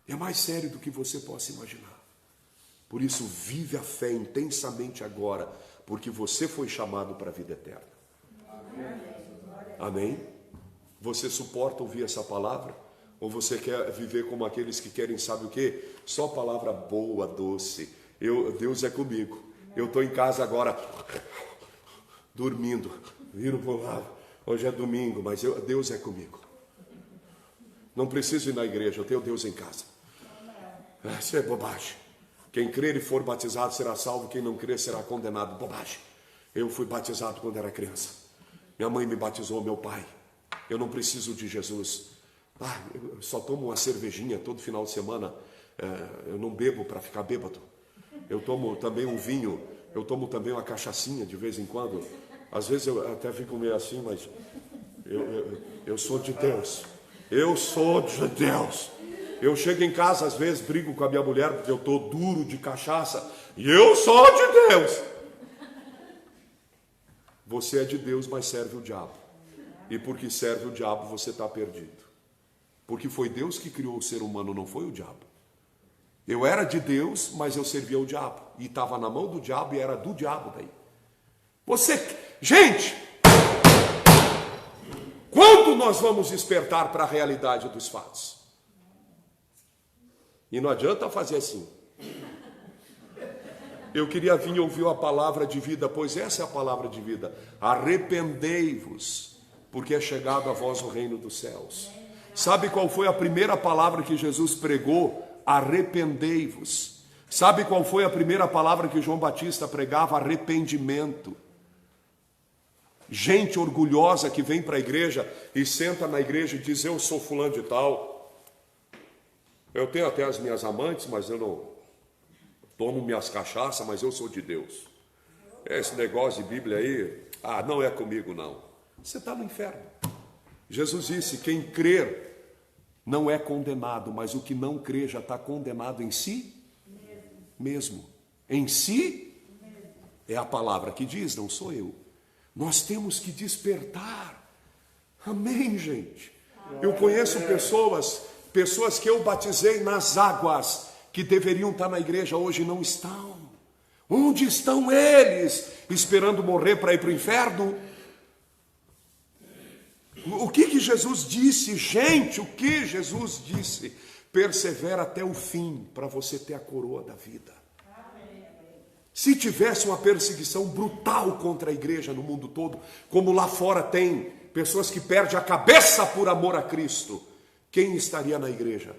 É mais sério do que você possa imaginar. Por isso, vive a fé intensamente agora, porque você foi chamado para a vida eterna. Amém? Você suporta ouvir essa palavra? Ou você quer viver como aqueles que querem, sabe o quê? Só palavra boa, doce. Deus é comigo. Eu estou em casa agora, dormindo, viro para o lado. Hoje é domingo, mas Deus é comigo. Não preciso ir na igreja, eu tenho Deus em casa. Isso é bobagem. Quem crer e for batizado será salvo, quem não crer será condenado. Bobagem. Eu fui batizado quando era criança. Minha mãe me batizou, meu pai. Eu não preciso de Jesus. Eu só tomo uma cervejinha todo final de semana. Eu não bebo para ficar bêbado. Eu tomo também um vinho. Eu tomo também uma cachaçinha de vez em quando. Às vezes eu até fico meio assim, mas eu sou de Deus. Eu sou de Deus. Eu chego em casa, às vezes brigo com a minha mulher porque eu estou duro de cachaça. E eu sou de Deus. Você é de Deus, mas serve o diabo. E porque serve o diabo, você está perdido. Porque foi Deus que criou o ser humano, não foi o diabo. Eu era de Deus, mas eu servia o diabo. E estava na mão do diabo e era do diabo daí. Gente, quando nós vamos despertar para a realidade dos fatos? E não adianta fazer assim. Eu queria vir ouvir a palavra de vida, pois essa é a palavra de vida. Arrependei-vos, porque é chegado a vós o reino dos céus. Sabe qual foi a primeira palavra que Jesus pregou? Arrependei-vos. Sabe qual foi a primeira palavra que João Batista pregava? Arrependimento. Gente orgulhosa que vem para a igreja e senta na igreja e diz, eu sou fulano de tal. Eu tenho até as minhas amantes, mas eu não tomo minhas cachaças, mas eu sou de Deus. Esse negócio de Bíblia aí, não é comigo não. Você está no inferno. Jesus disse, quem crer não é condenado, mas o que não crê já está condenado em si mesmo. Em si é a palavra que diz, não sou eu. Nós temos que despertar. Amém, gente? Eu conheço pessoas que eu batizei nas águas, que deveriam estar na igreja hoje, não estão. Onde estão eles? Esperando morrer para ir para o inferno? O que Jesus disse? Gente, o que Jesus disse? Persevera até o fim, para você ter a coroa da vida. Se tivesse uma perseguição brutal contra a igreja no mundo todo, como lá fora tem pessoas que perdem a cabeça por amor a Cristo, quem estaria na igreja?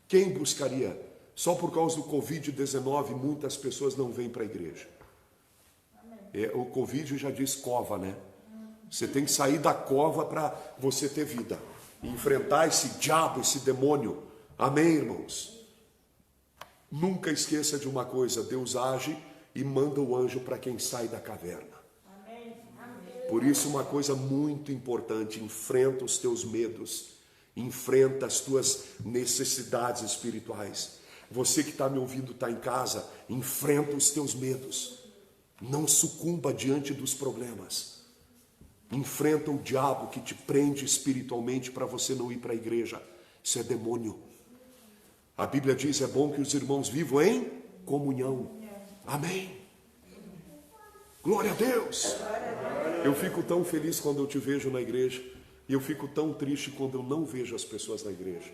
Quem buscaria? Só por causa do Covid-19, muitas pessoas não vêm para a igreja. O Covid já diz cova, né? Você tem que sair da cova para você ter vida. E enfrentar esse diabo, esse demônio. Amém, irmãos? Nunca esqueça de uma coisa, Deus age e manda o anjo para quem sai da caverna. Por isso, uma coisa muito importante, enfrenta os teus medos, enfrenta as tuas necessidades espirituais. Você que está me ouvindo, está em casa, enfrenta os teus medos. Não sucumba diante dos problemas. Enfrenta o diabo que te prende espiritualmente para você não ir para a igreja. Isso é demônio. A Bíblia diz, é bom que os irmãos vivam em comunhão. Amém. Glória a Deus. Eu fico tão feliz quando eu te vejo na igreja. E eu fico tão triste quando eu não vejo as pessoas na igreja.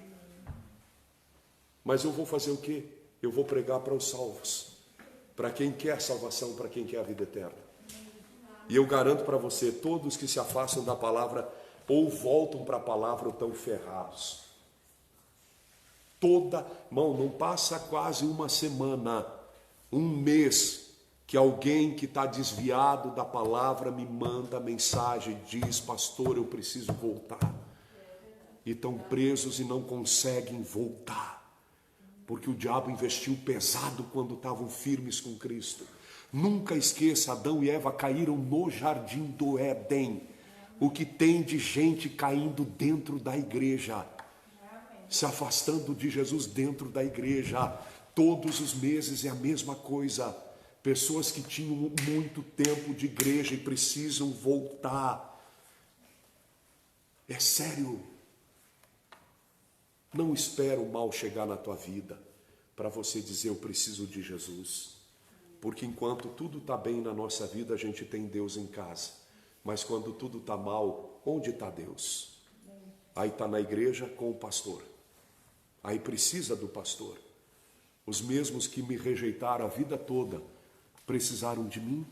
Mas eu vou fazer o quê? Eu vou pregar para os salvos. Para quem quer salvação, para quem quer a vida eterna. E eu garanto para você, todos que se afastam da palavra, ou voltam para a palavra, ou estão ferrados. Irmão, não passa quase uma semana, um mês, que alguém que está desviado da palavra me manda mensagem, diz, pastor, eu preciso voltar. E estão presos e não conseguem voltar. Porque o diabo investiu pesado quando estavam firmes com Cristo. Nunca esqueça, Adão e Eva caíram no jardim do Éden. O que tem de gente caindo dentro da igreja, se afastando de Jesus dentro da igreja. Todos os meses é a mesma coisa. Pessoas que tinham muito tempo de igreja e precisam voltar. É sério. Não espera o mal chegar na tua vida para você dizer, eu preciso de Jesus. Porque enquanto tudo está bem na nossa vida, a gente tem Deus em casa. Mas quando tudo está mal, onde está Deus? Aí está na igreja com o pastor. Aí precisa do pastor. Os mesmos que me rejeitaram a vida toda, precisaram de mim.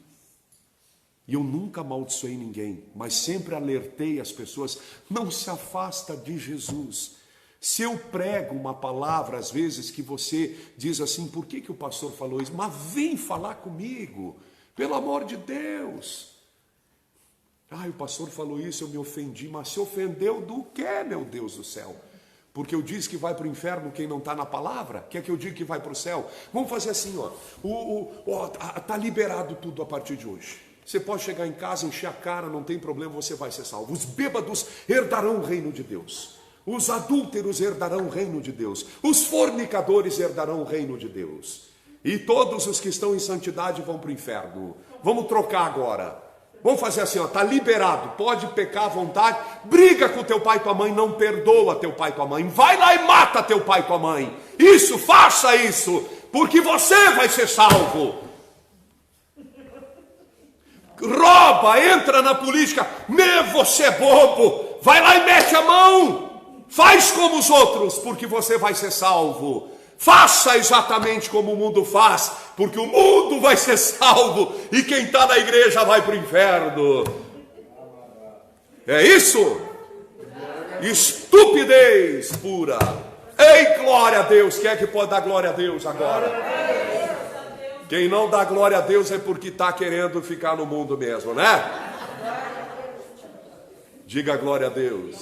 E eu nunca amaldiçoei ninguém, mas sempre alertei as pessoas, não se afasta de Jesus. Se eu prego uma palavra, às vezes, que você diz assim, por que o pastor falou isso? Mas vem falar comigo, pelo amor de Deus. O pastor falou isso, eu me ofendi, mas se ofendeu do quê, meu Deus do céu? Porque eu disse que vai para o inferno quem não está na palavra? Quer que eu diga que vai para o céu? Vamos fazer assim, está liberado tudo a partir de hoje. Você pode chegar em casa, encher a cara, não tem problema, você vai ser salvo. Os bêbados herdarão o reino de Deus. Os adúlteros herdarão o reino de Deus. Os fornicadores herdarão o reino de Deus. E todos os que estão em santidade vão para o inferno. Vamos trocar agora. Vamos fazer assim, está liberado, pode pecar à vontade, briga com teu pai e tua mãe, não perdoa teu pai e tua mãe, vai lá e mata teu pai e tua mãe. Isso, faça isso, porque você vai ser salvo. Rouba, entra na política, você é bobo, vai lá e mete a mão, faz como os outros, porque você vai ser salvo. Faça exatamente como o mundo faz, porque o mundo vai ser salvo e quem está na igreja vai para o inferno. É isso? Estupidez pura. Ei, glória a Deus. Quem é que pode dar glória a Deus agora? Quem não dá glória a Deus é porque está querendo ficar no mundo mesmo, né? Diga glória a Deus.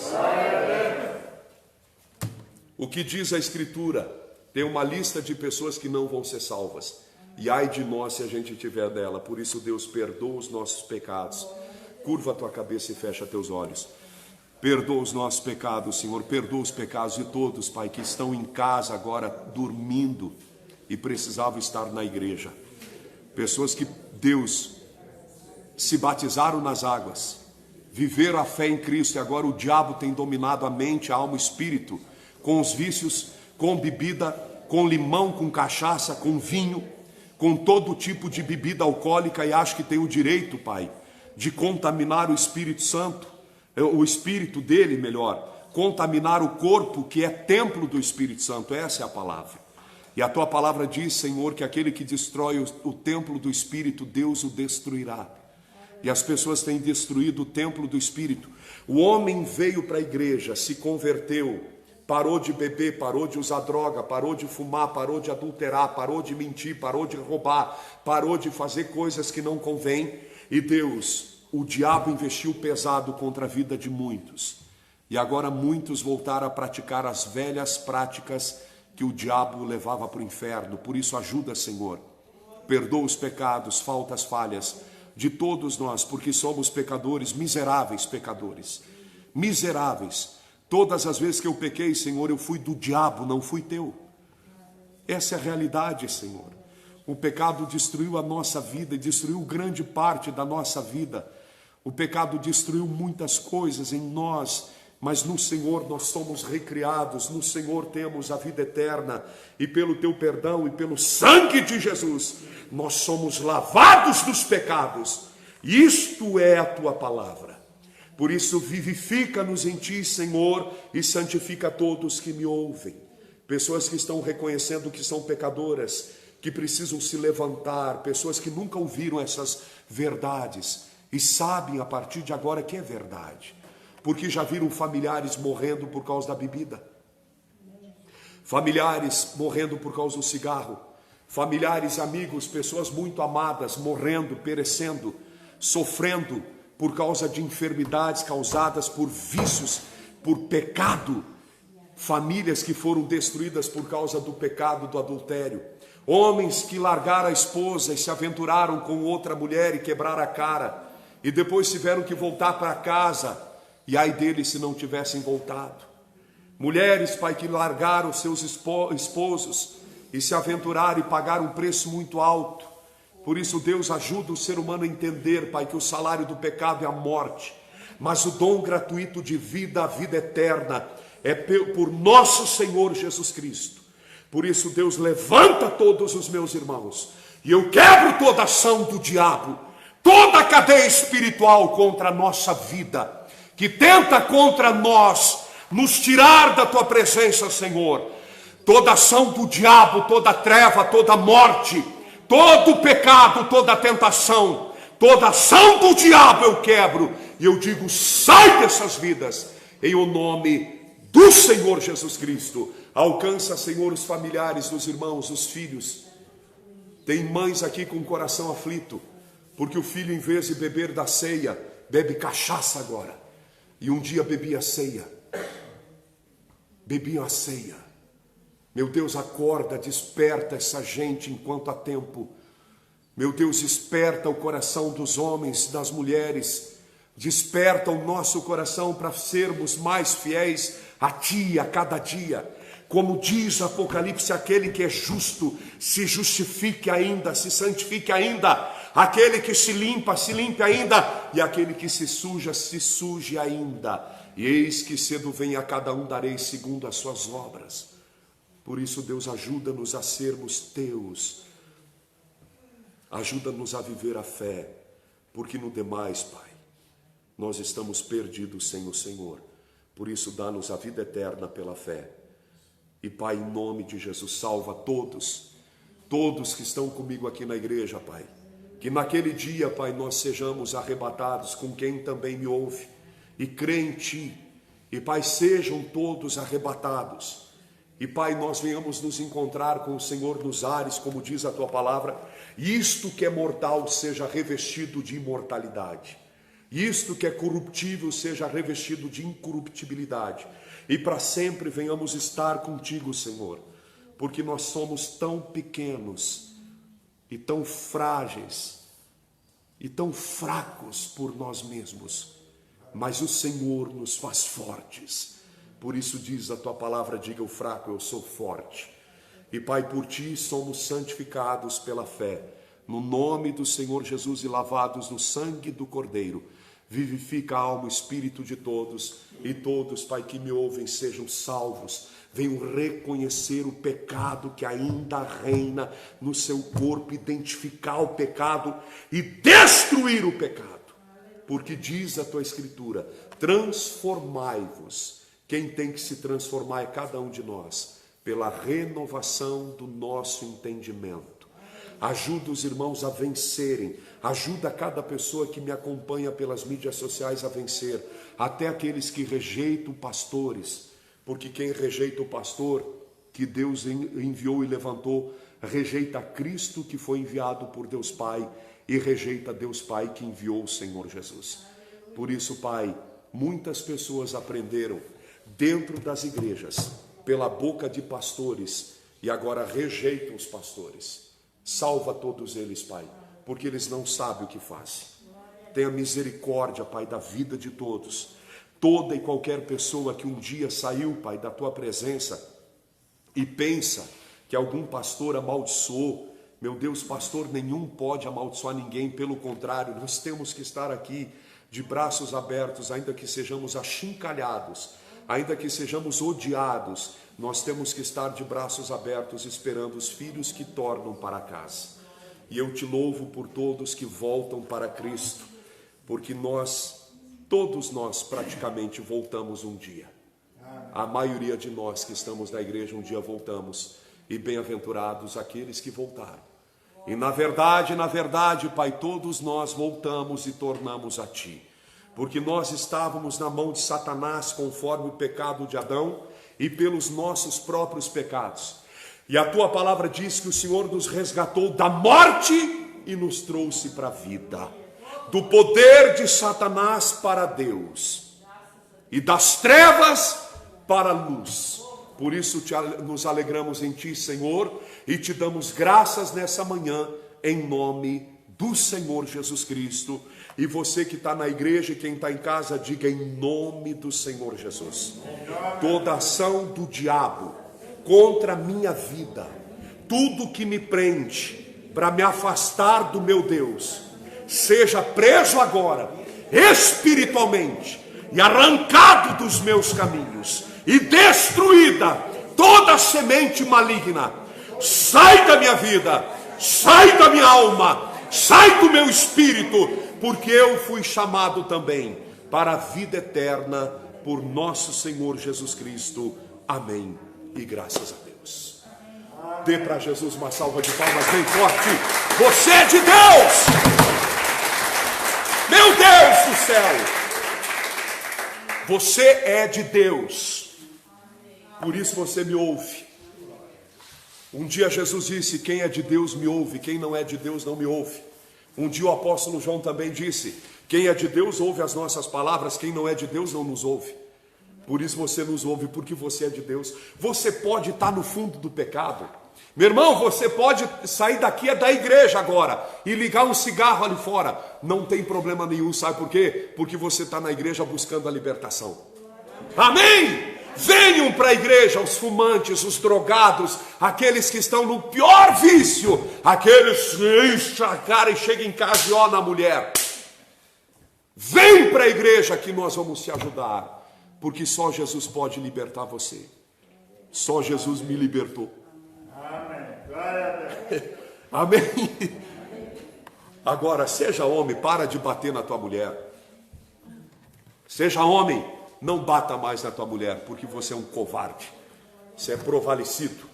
O que diz a Escritura? Tem uma lista de pessoas que não vão ser salvas. E ai de nós se a gente tiver dela. Por isso Deus perdoa os nossos pecados. Curva a tua cabeça e fecha teus olhos. Perdoa os nossos pecados, Senhor. Perdoa os pecados de todos, Pai, que estão em casa agora dormindo e precisavam estar na igreja. Pessoas que, Deus, se batizaram nas águas, viveram a fé em Cristo e agora o diabo tem dominado a mente, a alma e o espírito com os vícios, com bebida, com limão, com cachaça, com vinho, com todo tipo de bebida alcoólica e acho que tem o direito, Pai, de contaminar o Espírito Santo, o Espírito dele, melhor, contaminar o corpo que é templo do Espírito Santo, essa é a palavra. E a tua palavra diz, Senhor, que aquele que destrói o templo do Espírito, Deus o destruirá. E as pessoas têm destruído o templo do Espírito. O homem veio para a igreja, se converteu, parou de beber, parou de usar droga, parou de fumar, parou de adulterar, parou de mentir, parou de roubar, parou de fazer coisas que não convêm. E Deus, o diabo investiu pesado contra a vida de muitos. E agora muitos voltaram a praticar as velhas práticas que o diabo levava para o inferno. Por isso ajuda, Senhor. Perdoa os pecados, faltas, falhas de todos nós, porque somos pecadores, miseráveis pecadores. Miseráveis. Todas as vezes que eu pequei, Senhor, eu fui do diabo, não fui teu. Essa é a realidade, Senhor. O pecado destruiu a nossa vida, destruiu grande parte da nossa vida. O pecado destruiu muitas coisas em nós, mas no Senhor nós somos recriados, no Senhor temos a vida eterna, e pelo teu perdão e pelo sangue de Jesus, nós somos lavados dos pecados. Isto é a tua palavra. Por isso vivifica-nos em ti, Senhor, e santifica todos que me ouvem. Pessoas que estão reconhecendo que são pecadoras, que precisam se levantar, pessoas que nunca ouviram essas verdades e sabem a partir de agora que é verdade. Porque já viram familiares morrendo por causa da bebida, familiares morrendo por causa do cigarro, familiares, amigos, pessoas muito amadas morrendo, perecendo, sofrendo por causa de enfermidades causadas por vícios, por pecado, famílias que foram destruídas por causa do pecado do adultério, homens que largaram a esposa e se aventuraram com outra mulher e quebraram a cara, e depois tiveram que voltar para casa. E ai deles se não tivessem voltado. Mulheres, Pai, que largaram seus esposos e se aventuraram e pagaram um preço muito alto. Por isso, Deus, ajuda o ser humano a entender, Pai, que o salário do pecado é a morte, mas o dom gratuito de vida, a vida eterna, é por nosso Senhor Jesus Cristo. Por isso, Deus, levanta todos os meus irmãos, e eu quebro toda a ação do diabo, toda a cadeia espiritual contra a nossa vida, que tenta contra nós nos tirar da tua presença, Senhor. Toda ação do diabo, toda treva, toda morte, todo pecado, toda tentação, toda ação do diabo eu quebro. E eu digo, sai dessas vidas, em o nome do Senhor Jesus Cristo. Alcança, Senhor, os familiares dos irmãos, os filhos. Tem mães aqui com o coração aflito, porque o filho, em vez de beber da ceia, bebe cachaça agora. E um dia bebia a ceia. Bebiam a ceia. Meu Deus, acorda, desperta essa gente enquanto há tempo. Meu Deus, desperta o coração dos homens, das mulheres. Desperta o nosso coração para sermos mais fiéis a Ti a cada dia. Como diz Apocalipse, aquele que é justo se justifique ainda, se santifique ainda. Aquele que se limpa ainda, e aquele que se suje ainda. E eis que cedo vem a cada um darei segundo as suas obras. Por isso, Deus, ajuda-nos a sermos teus. Ajuda-nos a viver a fé, porque no demais, Pai, nós estamos perdidos sem o Senhor. Por isso, dá-nos a vida eterna pela fé. E, Pai, em nome de Jesus, salva todos que estão comigo aqui na igreja, Pai. Que naquele dia, Pai, nós sejamos arrebatados com quem também me ouve e crê em Ti. E, Pai, sejam todos arrebatados. E, Pai, nós venhamos nos encontrar com o Senhor nos ares, como diz a Tua palavra. E isto que é mortal seja revestido de imortalidade. Isto que é corruptível seja revestido de incorruptibilidade. E para sempre venhamos estar contigo, Senhor. Porque nós somos tão pequenos e tão frágeis, e tão fracos por nós mesmos, mas o Senhor nos faz fortes. Por isso diz a tua palavra, diga o fraco, eu sou forte. E Pai, por ti somos santificados pela fé, no nome do Senhor Jesus e lavados no sangue do Cordeiro. Vivifica a alma e o espírito de todos, e todos, Pai, que me ouvem sejam salvos. Venham reconhecer o pecado que ainda reina no seu corpo, identificar o pecado e destruir o pecado. Porque diz a tua escritura, transformai-vos. Quem tem que se transformar é cada um de nós, pela renovação do nosso entendimento. Ajuda os irmãos a vencerem, ajuda cada pessoa que me acompanha pelas mídias sociais a vencer, até aqueles que rejeitam pastores, porque quem rejeita o pastor que Deus enviou e levantou, rejeita Cristo que foi enviado por Deus Pai e rejeita Deus Pai que enviou o Senhor Jesus. Por isso, Pai, muitas pessoas aprenderam dentro das igrejas, pela boca de pastores, e agora rejeitam os pastores. Salva todos eles, Pai, porque eles não sabem o que fazem. Tenha misericórdia, Pai, da vida de todos. Toda e qualquer pessoa que um dia saiu, Pai, da Tua presença e pensa que algum pastor amaldiçoou. Meu Deus, pastor nenhum pode amaldiçoar ninguém, pelo contrário, nós temos que estar aqui de braços abertos, ainda que sejamos achincalhados, ainda que sejamos odiados, nós temos que estar de braços abertos esperando os filhos que tornam para casa. E eu te louvo por todos que voltam para Cristo, porque todos nós praticamente voltamos um dia. A maioria de nós que estamos na igreja um dia voltamos, e bem-aventurados aqueles que voltaram. E na verdade, Pai, todos nós voltamos e tornamos a Ti, porque nós estávamos na mão de Satanás conforme o pecado de Adão e pelos nossos próprios pecados. E a Tua palavra diz que o Senhor nos resgatou da morte e nos trouxe para a vida, do poder de Satanás para Deus e das trevas para a luz. Por isso nos alegramos em Ti, Senhor, e Te damos graças nessa manhã, em nome do Senhor Jesus Cristo. E você que está na igreja e quem está em casa, diga em nome do Senhor Jesus. Toda ação do diabo contra a minha vida, tudo que me prende para me afastar do meu Deus, seja preso agora, espiritualmente, e arrancado dos meus caminhos, e destruída toda semente maligna. Sai da minha vida, sai da minha alma, sai do meu espírito, porque eu fui chamado também para a vida eterna por nosso Senhor Jesus Cristo. Amém. E graças a Deus. Dê para Jesus uma salva de palmas bem forte. Você é de Deus! Meu Deus do céu! Você é de Deus. Por isso você me ouve. Um dia Jesus disse: quem é de Deus me ouve, quem não é de Deus não me ouve. Um dia o apóstolo João também disse: quem é de Deus ouve as nossas palavras, quem não é de Deus não nos ouve. Por isso você nos ouve, porque você é de Deus. Você pode estar no fundo do pecado. Meu irmão, você pode sair daqui da igreja agora e ligar um cigarro ali fora. Não tem problema nenhum, sabe por quê? Porque você está na igreja buscando a libertação. Amém? Venham para a igreja os fumantes, os drogados, aqueles que estão no pior vício, aqueles que enchem a cara e chegam em casa e ó na mulher. Vem para a igreja que nós vamos te ajudar, porque só Jesus pode libertar você. Só Jesus me libertou.
Amém. Glória a Deus.
Amém. Agora, seja homem, para de bater na tua mulher. Seja homem. Não bata mais na tua mulher, porque você é um covarde. Você é provalecido.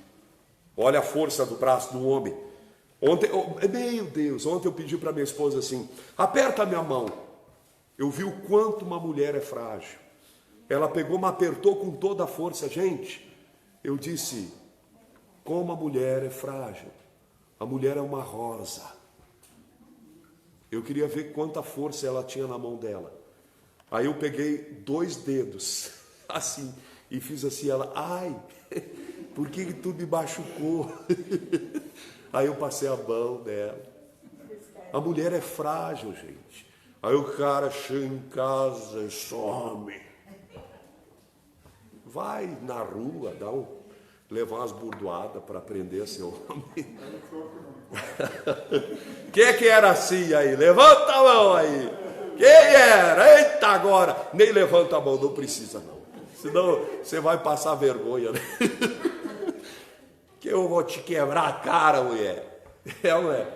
Olha a força do braço do homem. Meu Deus, ontem eu pedi para minha esposa assim: aperta a minha mão. Eu vi o quanto uma mulher é frágil. Ela pegou, me apertou com toda a força. Gente, eu disse: como a mulher é frágil. A mulher é uma rosa. Eu queria ver quanta força ela tinha na mão dela. Aí eu peguei 2 dedos, assim, e fiz assim, ela: ai, por que tu me machucou? Aí eu passei a mão dela. A mulher é frágil, gente. Aí o cara chega em casa e some. Vai na rua, levar umas burdoadas para aprender a ser homem. Quem é que era assim aí? Levanta a mão aí. Quem era? Eita, agora! Nem levanta a mão, não precisa não. Senão você vai passar vergonha, né? Que eu vou te quebrar a cara, mulher. É, não é?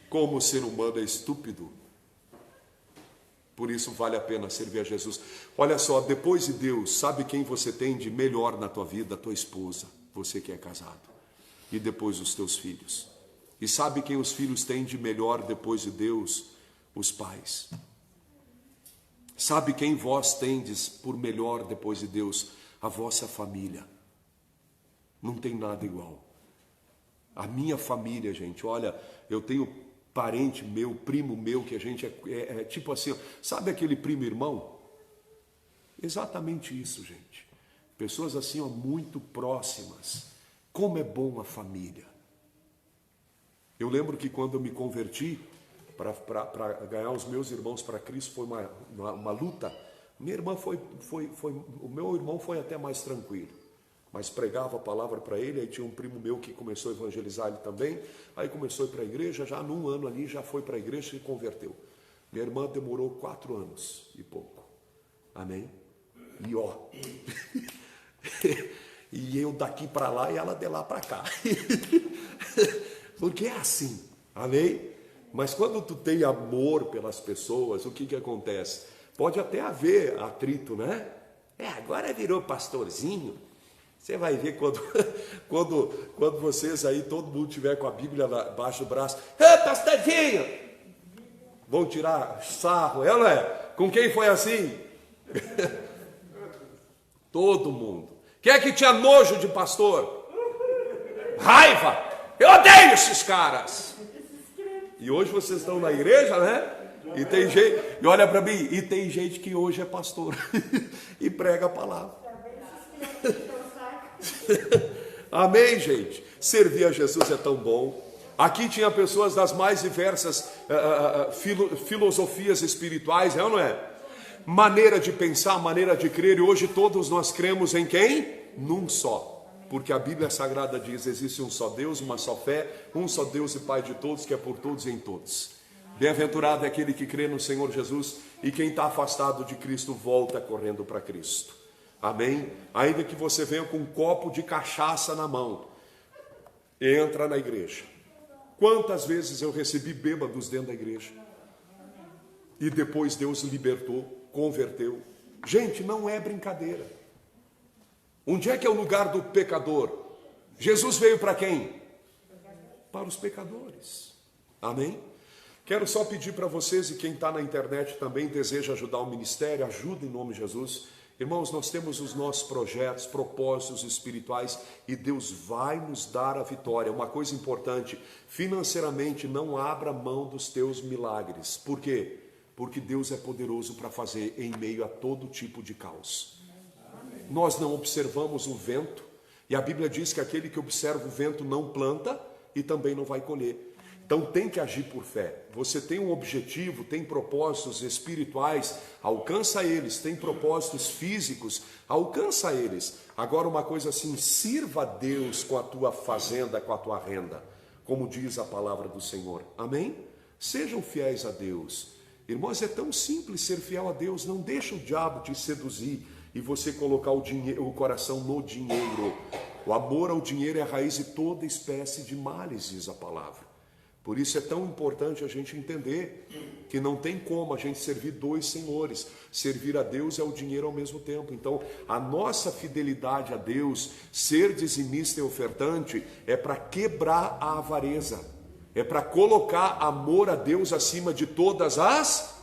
Como o ser humano é estúpido. Por isso vale a pena servir a Jesus. Olha só, depois de Deus, sabe quem você tem de melhor na tua vida? A tua esposa, você que é casado. E depois os teus filhos. E sabe quem os filhos têm de melhor depois de Deus? Os pais. Sabe quem vós tendes por melhor depois de Deus? A vossa família. Não tem nada igual. A minha família, gente, olha, eu tenho parente meu, primo meu, que a gente é tipo assim, sabe aquele primo irmão? Exatamente isso, gente. Pessoas assim, ó, muito próximas. Como é bom a família. Eu lembro que quando eu me converti, para ganhar os meus irmãos para Cristo, foi uma luta. Minha irmã o meu irmão foi até mais tranquilo, mas pregava a palavra para ele. Aí tinha um primo meu que começou a evangelizar ele também. Aí começou a ir para a igreja, já num ano ali já foi para a igreja e se converteu. Minha irmã demorou 4 anos e pouco. Amém? E ó, e eu daqui para lá e ela de lá para cá. Porque é assim, amém? Mas quando tu tem amor pelas pessoas, o que acontece? Pode até haver atrito, né? Agora virou pastorzinho. Você vai ver quando vocês aí, todo mundo tiver com a Bíblia abaixo do braço. Pastorzinho! Vão tirar sarro, não é? Com quem foi assim? Todo mundo. Quem é que tinha nojo de pastor? Raiva! Eu odeio esses caras! E hoje vocês estão na igreja, né? E tem gente, e olha para mim, e tem gente que hoje é pastor e prega a palavra. Amém, gente? Servir a Jesus é tão bom. Aqui tinha pessoas das mais diversas filosofias espirituais, é ou não é? Maneira de pensar, maneira de crer, e hoje todos nós cremos em quem? Num só. Porque a Bíblia Sagrada diz, existe um só Deus, uma só fé, um só Deus e Pai de todos, que é por todos e em todos. Bem-aventurado é aquele que crê no Senhor Jesus, e quem está afastado de Cristo volta correndo para Cristo. Amém? Ainda que você venha com um copo de cachaça na mão, entra na igreja. Quantas vezes eu recebi bêbados dentro da igreja? E depois Deus libertou, converteu. Gente, não é brincadeira. Onde é que é o lugar do pecador? Jesus veio para quem? Para os pecadores. Amém? Quero só pedir para vocês, e quem está na internet também deseja ajudar o ministério, ajuda em nome de Jesus. Irmãos, nós temos os nossos projetos, propósitos espirituais, e Deus vai nos dar a vitória. Uma coisa importante, financeiramente não abra mão dos teus milagres. Por quê? Porque Deus é poderoso para fazer em meio a todo tipo de caos. Nós não observamos o vento, e a Bíblia diz que aquele que observa o vento não planta e também não vai colher. Então tem que agir por fé. Você tem um objetivo, tem propósitos espirituais, alcança eles. Tem propósitos físicos, alcança eles. Agora uma coisa assim, sirva a Deus com a tua fazenda, com a tua renda, como diz a palavra do Senhor. Amém? Sejam fiéis a Deus. Irmãos, é tão simples ser fiel a Deus. Não deixa o diabo te seduzir e você colocar o coração no dinheiro. O amor ao dinheiro é a raiz de toda espécie de males, diz a palavra. Por isso é tão importante a gente entender que não tem como a gente servir 2 senhores. Servir a Deus é o dinheiro ao mesmo tempo. Então, a nossa fidelidade a Deus, ser dizimista e ofertante, é para quebrar a avareza. É para colocar amor a Deus acima de todas as...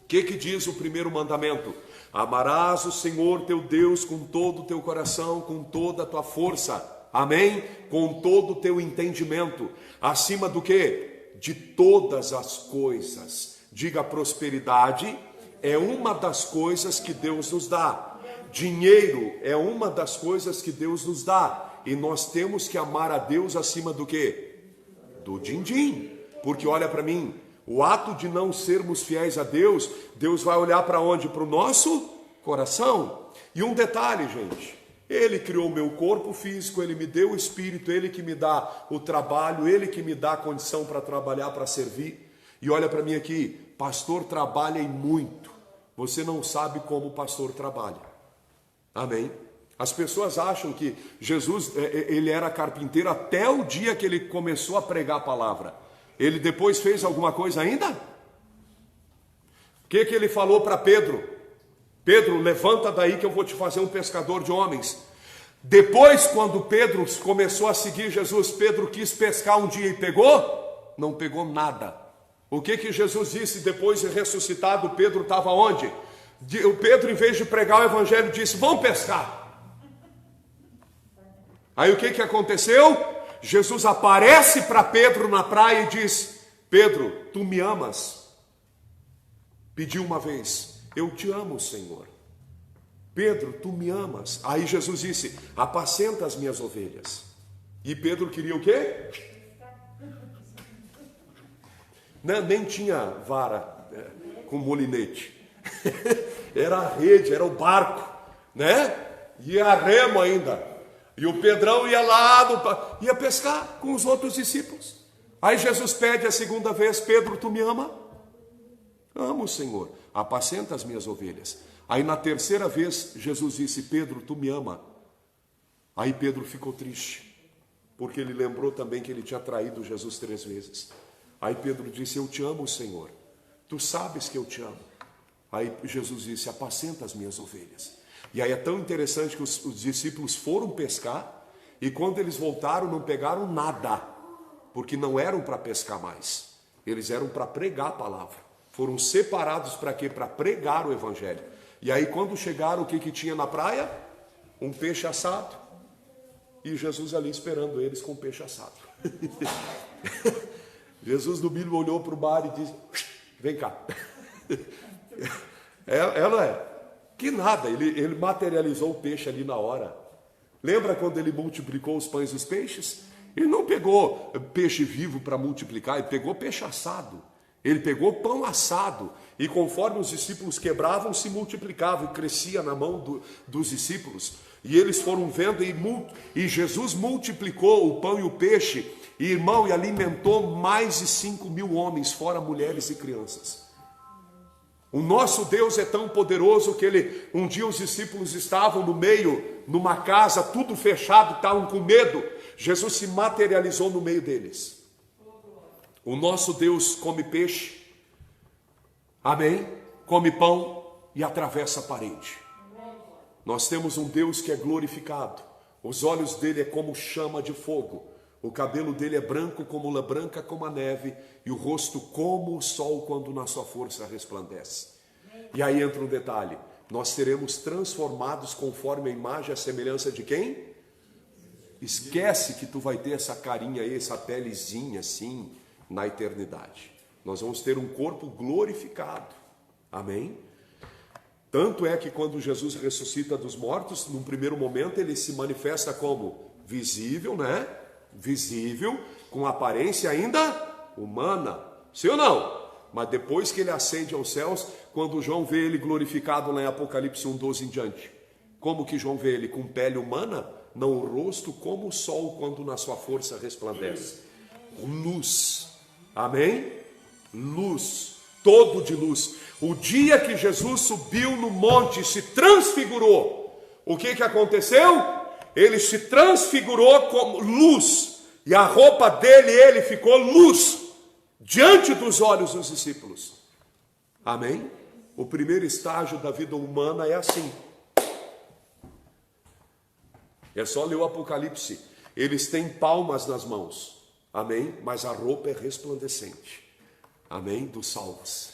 O que diz o primeiro mandamento? Amarás o Senhor teu Deus com todo o teu coração, com toda a tua força. Amém? Com todo o teu entendimento. Acima do que? De todas as coisas. Diga, prosperidade é uma das coisas que Deus nos dá. Dinheiro é uma das coisas que Deus nos dá. E nós temos que amar a Deus acima do que? Do din-din. Porque olha para mim, o ato de não sermos fiéis a Deus, Deus vai olhar para onde? Para o nosso coração. E um detalhe, gente. Ele criou o meu corpo físico, Ele me deu o espírito, Ele que me dá o trabalho, Ele que me dá a condição para trabalhar, para servir. E olha para mim aqui, pastor trabalha e muito. Você não sabe como o pastor trabalha. Amém? As pessoas acham que Jesus, ele era carpinteiro até o dia que ele começou a pregar a palavra. Ele depois fez alguma coisa ainda? O que ele falou para Pedro? Pedro, levanta daí que eu vou te fazer um pescador de homens. Depois, quando Pedro começou a seguir Jesus, Pedro quis pescar um dia e pegou? Não pegou nada. O que Jesus disse depois de ressuscitado? Pedro estava onde? O Pedro, em vez de pregar o evangelho, disse: vamos pescar. Aí o que aconteceu? Jesus aparece para Pedro na praia e diz: Pedro, tu me amas? Pediu uma vez: eu te amo, Senhor. Pedro, tu me amas? Aí Jesus disse: apacenta as minhas ovelhas. E Pedro queria o quê? Não, nem tinha vara com molinete. Era a rede, era o barco, né? E a remo ainda. E o Pedrão ia lá, ia pescar com os outros discípulos. Aí Jesus pede a segunda vez: Pedro, tu me ama? Amo, Senhor. Apacenta as minhas ovelhas. Aí na terceira vez, Jesus disse: Pedro, tu me ama? Aí Pedro ficou triste, porque ele lembrou também que ele tinha traído Jesus 3 vezes. Aí Pedro disse: eu te amo, Senhor. Tu sabes que eu te amo. Aí Jesus disse: apacenta as minhas ovelhas. E aí é tão interessante que os discípulos foram pescar, e quando eles voltaram não pegaram nada, porque não eram para pescar mais. Eles eram para pregar a palavra. Foram separados para quê? Para pregar o evangelho. E aí quando chegaram, o que tinha na praia? Um peixe assado. E Jesus ali esperando eles com o peixe assado. Jesus no mínimo olhou para o bar e disse: vem cá. Ela é. Que nada, ele materializou o peixe ali na hora. Lembra quando ele multiplicou os pães e os peixes? Ele não pegou peixe vivo para multiplicar, ele pegou peixe assado. Ele pegou pão assado. E conforme os discípulos quebravam, se multiplicava e crescia na mão dos discípulos. E eles foram vendo e Jesus multiplicou o pão e o peixe. E, irmão, e alimentou mais de 5.000 homens, fora mulheres e crianças. O nosso Deus é tão poderoso que um dia os discípulos estavam no meio, numa casa, tudo fechado, estavam com medo. Jesus se materializou no meio deles. O nosso Deus come peixe, amém? Come pão e atravessa a parede. Nós temos um Deus que é glorificado. Os olhos dele é como chama de fogo. O cabelo dele é branco como lã branca como a neve, e o rosto como o sol quando na sua força resplandece. E aí entra um detalhe: nós seremos transformados conforme a imagem e a semelhança de quem? Esquece que tu vai ter essa carinha aí, essa pelezinha assim, na eternidade. Nós vamos ter um corpo glorificado, amém? Tanto é que quando Jesus ressuscita dos mortos, num primeiro momento ele se manifesta como visível, né? Visível, com aparência ainda humana, sim ou não? Mas depois que ele ascende aos céus, quando João vê ele glorificado lá em Apocalipse 1:12 em diante, como que João vê ele? Com pele humana? Não, o rosto como o sol quando na sua força resplandece. Luz, amém? Luz, todo de luz. O dia que Jesus subiu no monte e se transfigurou, o que aconteceu? Ele se transfigurou como luz, e a roupa dele, ele ficou luz, diante dos olhos dos discípulos. Amém? O primeiro estágio da vida humana é assim. É só ler o Apocalipse. Eles têm palmas nas mãos, amém? Mas a roupa é resplandecente, amém? Dos salvos.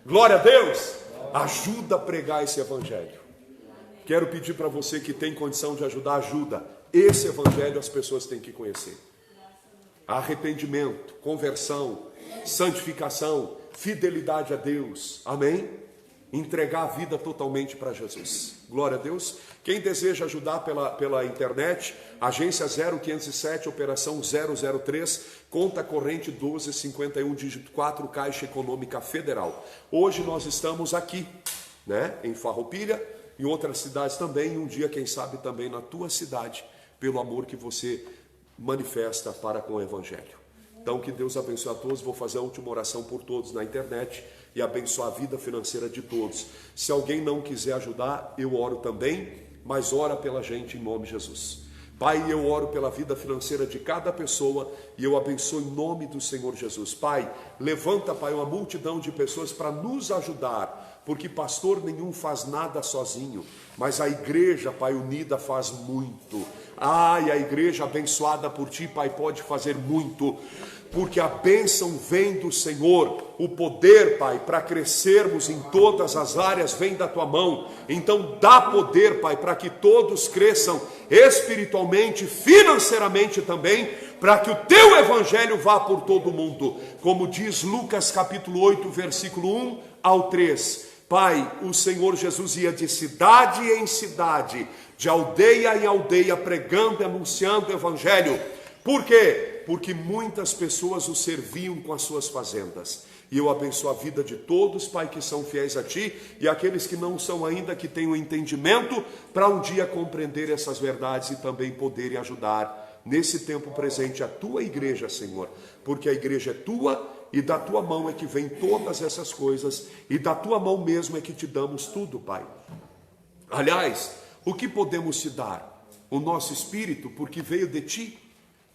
Glória a Deus! Ajuda a pregar esse evangelho. Quero pedir para você que tem condição de ajudar, ajuda. Esse evangelho as pessoas têm que conhecer. Arrependimento, conversão, santificação, fidelidade a Deus. Amém? Entregar a vida totalmente para Jesus. Glória a Deus. Quem deseja ajudar pela internet, agência 0507, operação 003, conta corrente 1251, dígito 4, Caixa Econômica Federal. Hoje nós estamos aqui, né, em Farroupilha, em outras cidades também, e um dia, quem sabe, também na tua cidade, pelo amor que você manifesta para com o Evangelho. Então, que Deus abençoe a todos. Vou fazer a última oração por todos na internet e abençoar a vida financeira de todos. Se alguém não quiser ajudar, eu oro também, mas ora pela gente em nome de Jesus. Pai, eu oro pela vida financeira de cada pessoa e eu abençoo em nome do Senhor Jesus. Pai, levanta, Pai, uma multidão de pessoas para nos ajudar, porque pastor nenhum faz nada sozinho, mas a igreja, Pai, unida faz muito. E a igreja abençoada por Ti, Pai, pode fazer muito, porque a bênção vem do Senhor, o poder, Pai, para crescermos em todas as áreas vem da Tua mão. Então dá poder, Pai, para que todos cresçam espiritualmente, financeiramente também, para que o Teu Evangelho vá por todo o mundo, como diz Lucas capítulo 8, versículo 1 ao 3. Pai, o Senhor Jesus ia de cidade em cidade, de aldeia em aldeia, pregando e anunciando o Evangelho. Por quê? Porque muitas pessoas o serviam com as suas fazendas. E eu abençoo a vida de todos, Pai, que são fiéis a Ti, e aqueles que não são ainda, que tenham entendimento, para um dia compreender essas verdades e também poderem ajudar, nesse tempo presente, a Tua igreja, Senhor. Porque a igreja é Tua, e da Tua mão é que vem todas essas coisas, e da Tua mão mesmo é que Te damos tudo, Pai. Aliás, o que podemos Te dar? O nosso espírito, porque veio de Ti.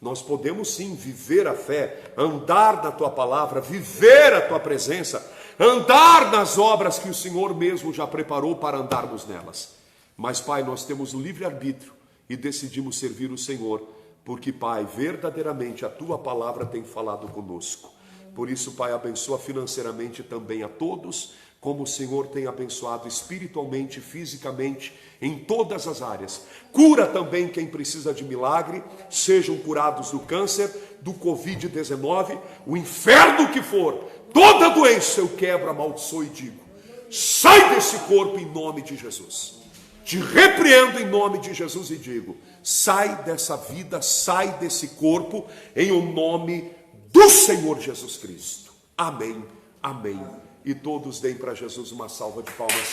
Nós podemos sim viver a fé, andar na Tua palavra, viver a Tua presença, andar nas obras que o Senhor mesmo já preparou para andarmos nelas. Mas, Pai, nós temos o livre-arbítrio e decidimos servir o Senhor, porque, Pai, verdadeiramente a Tua palavra tem falado conosco. Por isso, Pai, abençoa financeiramente também a todos, como o Senhor tem abençoado espiritualmente, fisicamente, em todas as áreas. Cura também quem precisa de milagre, sejam curados do câncer, do Covid-19, o inferno que for, toda doença eu quebro, amaldiçoo e digo: sai desse corpo em nome de Jesus. Te repreendo em nome de Jesus e digo: sai dessa vida, sai desse corpo, em o nome do Senhor Jesus Cristo. Amém, amém. E todos deem para Jesus uma salva de palmas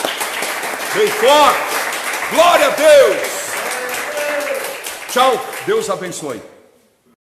bem forte. Glória a Deus. Tchau, Deus abençoe.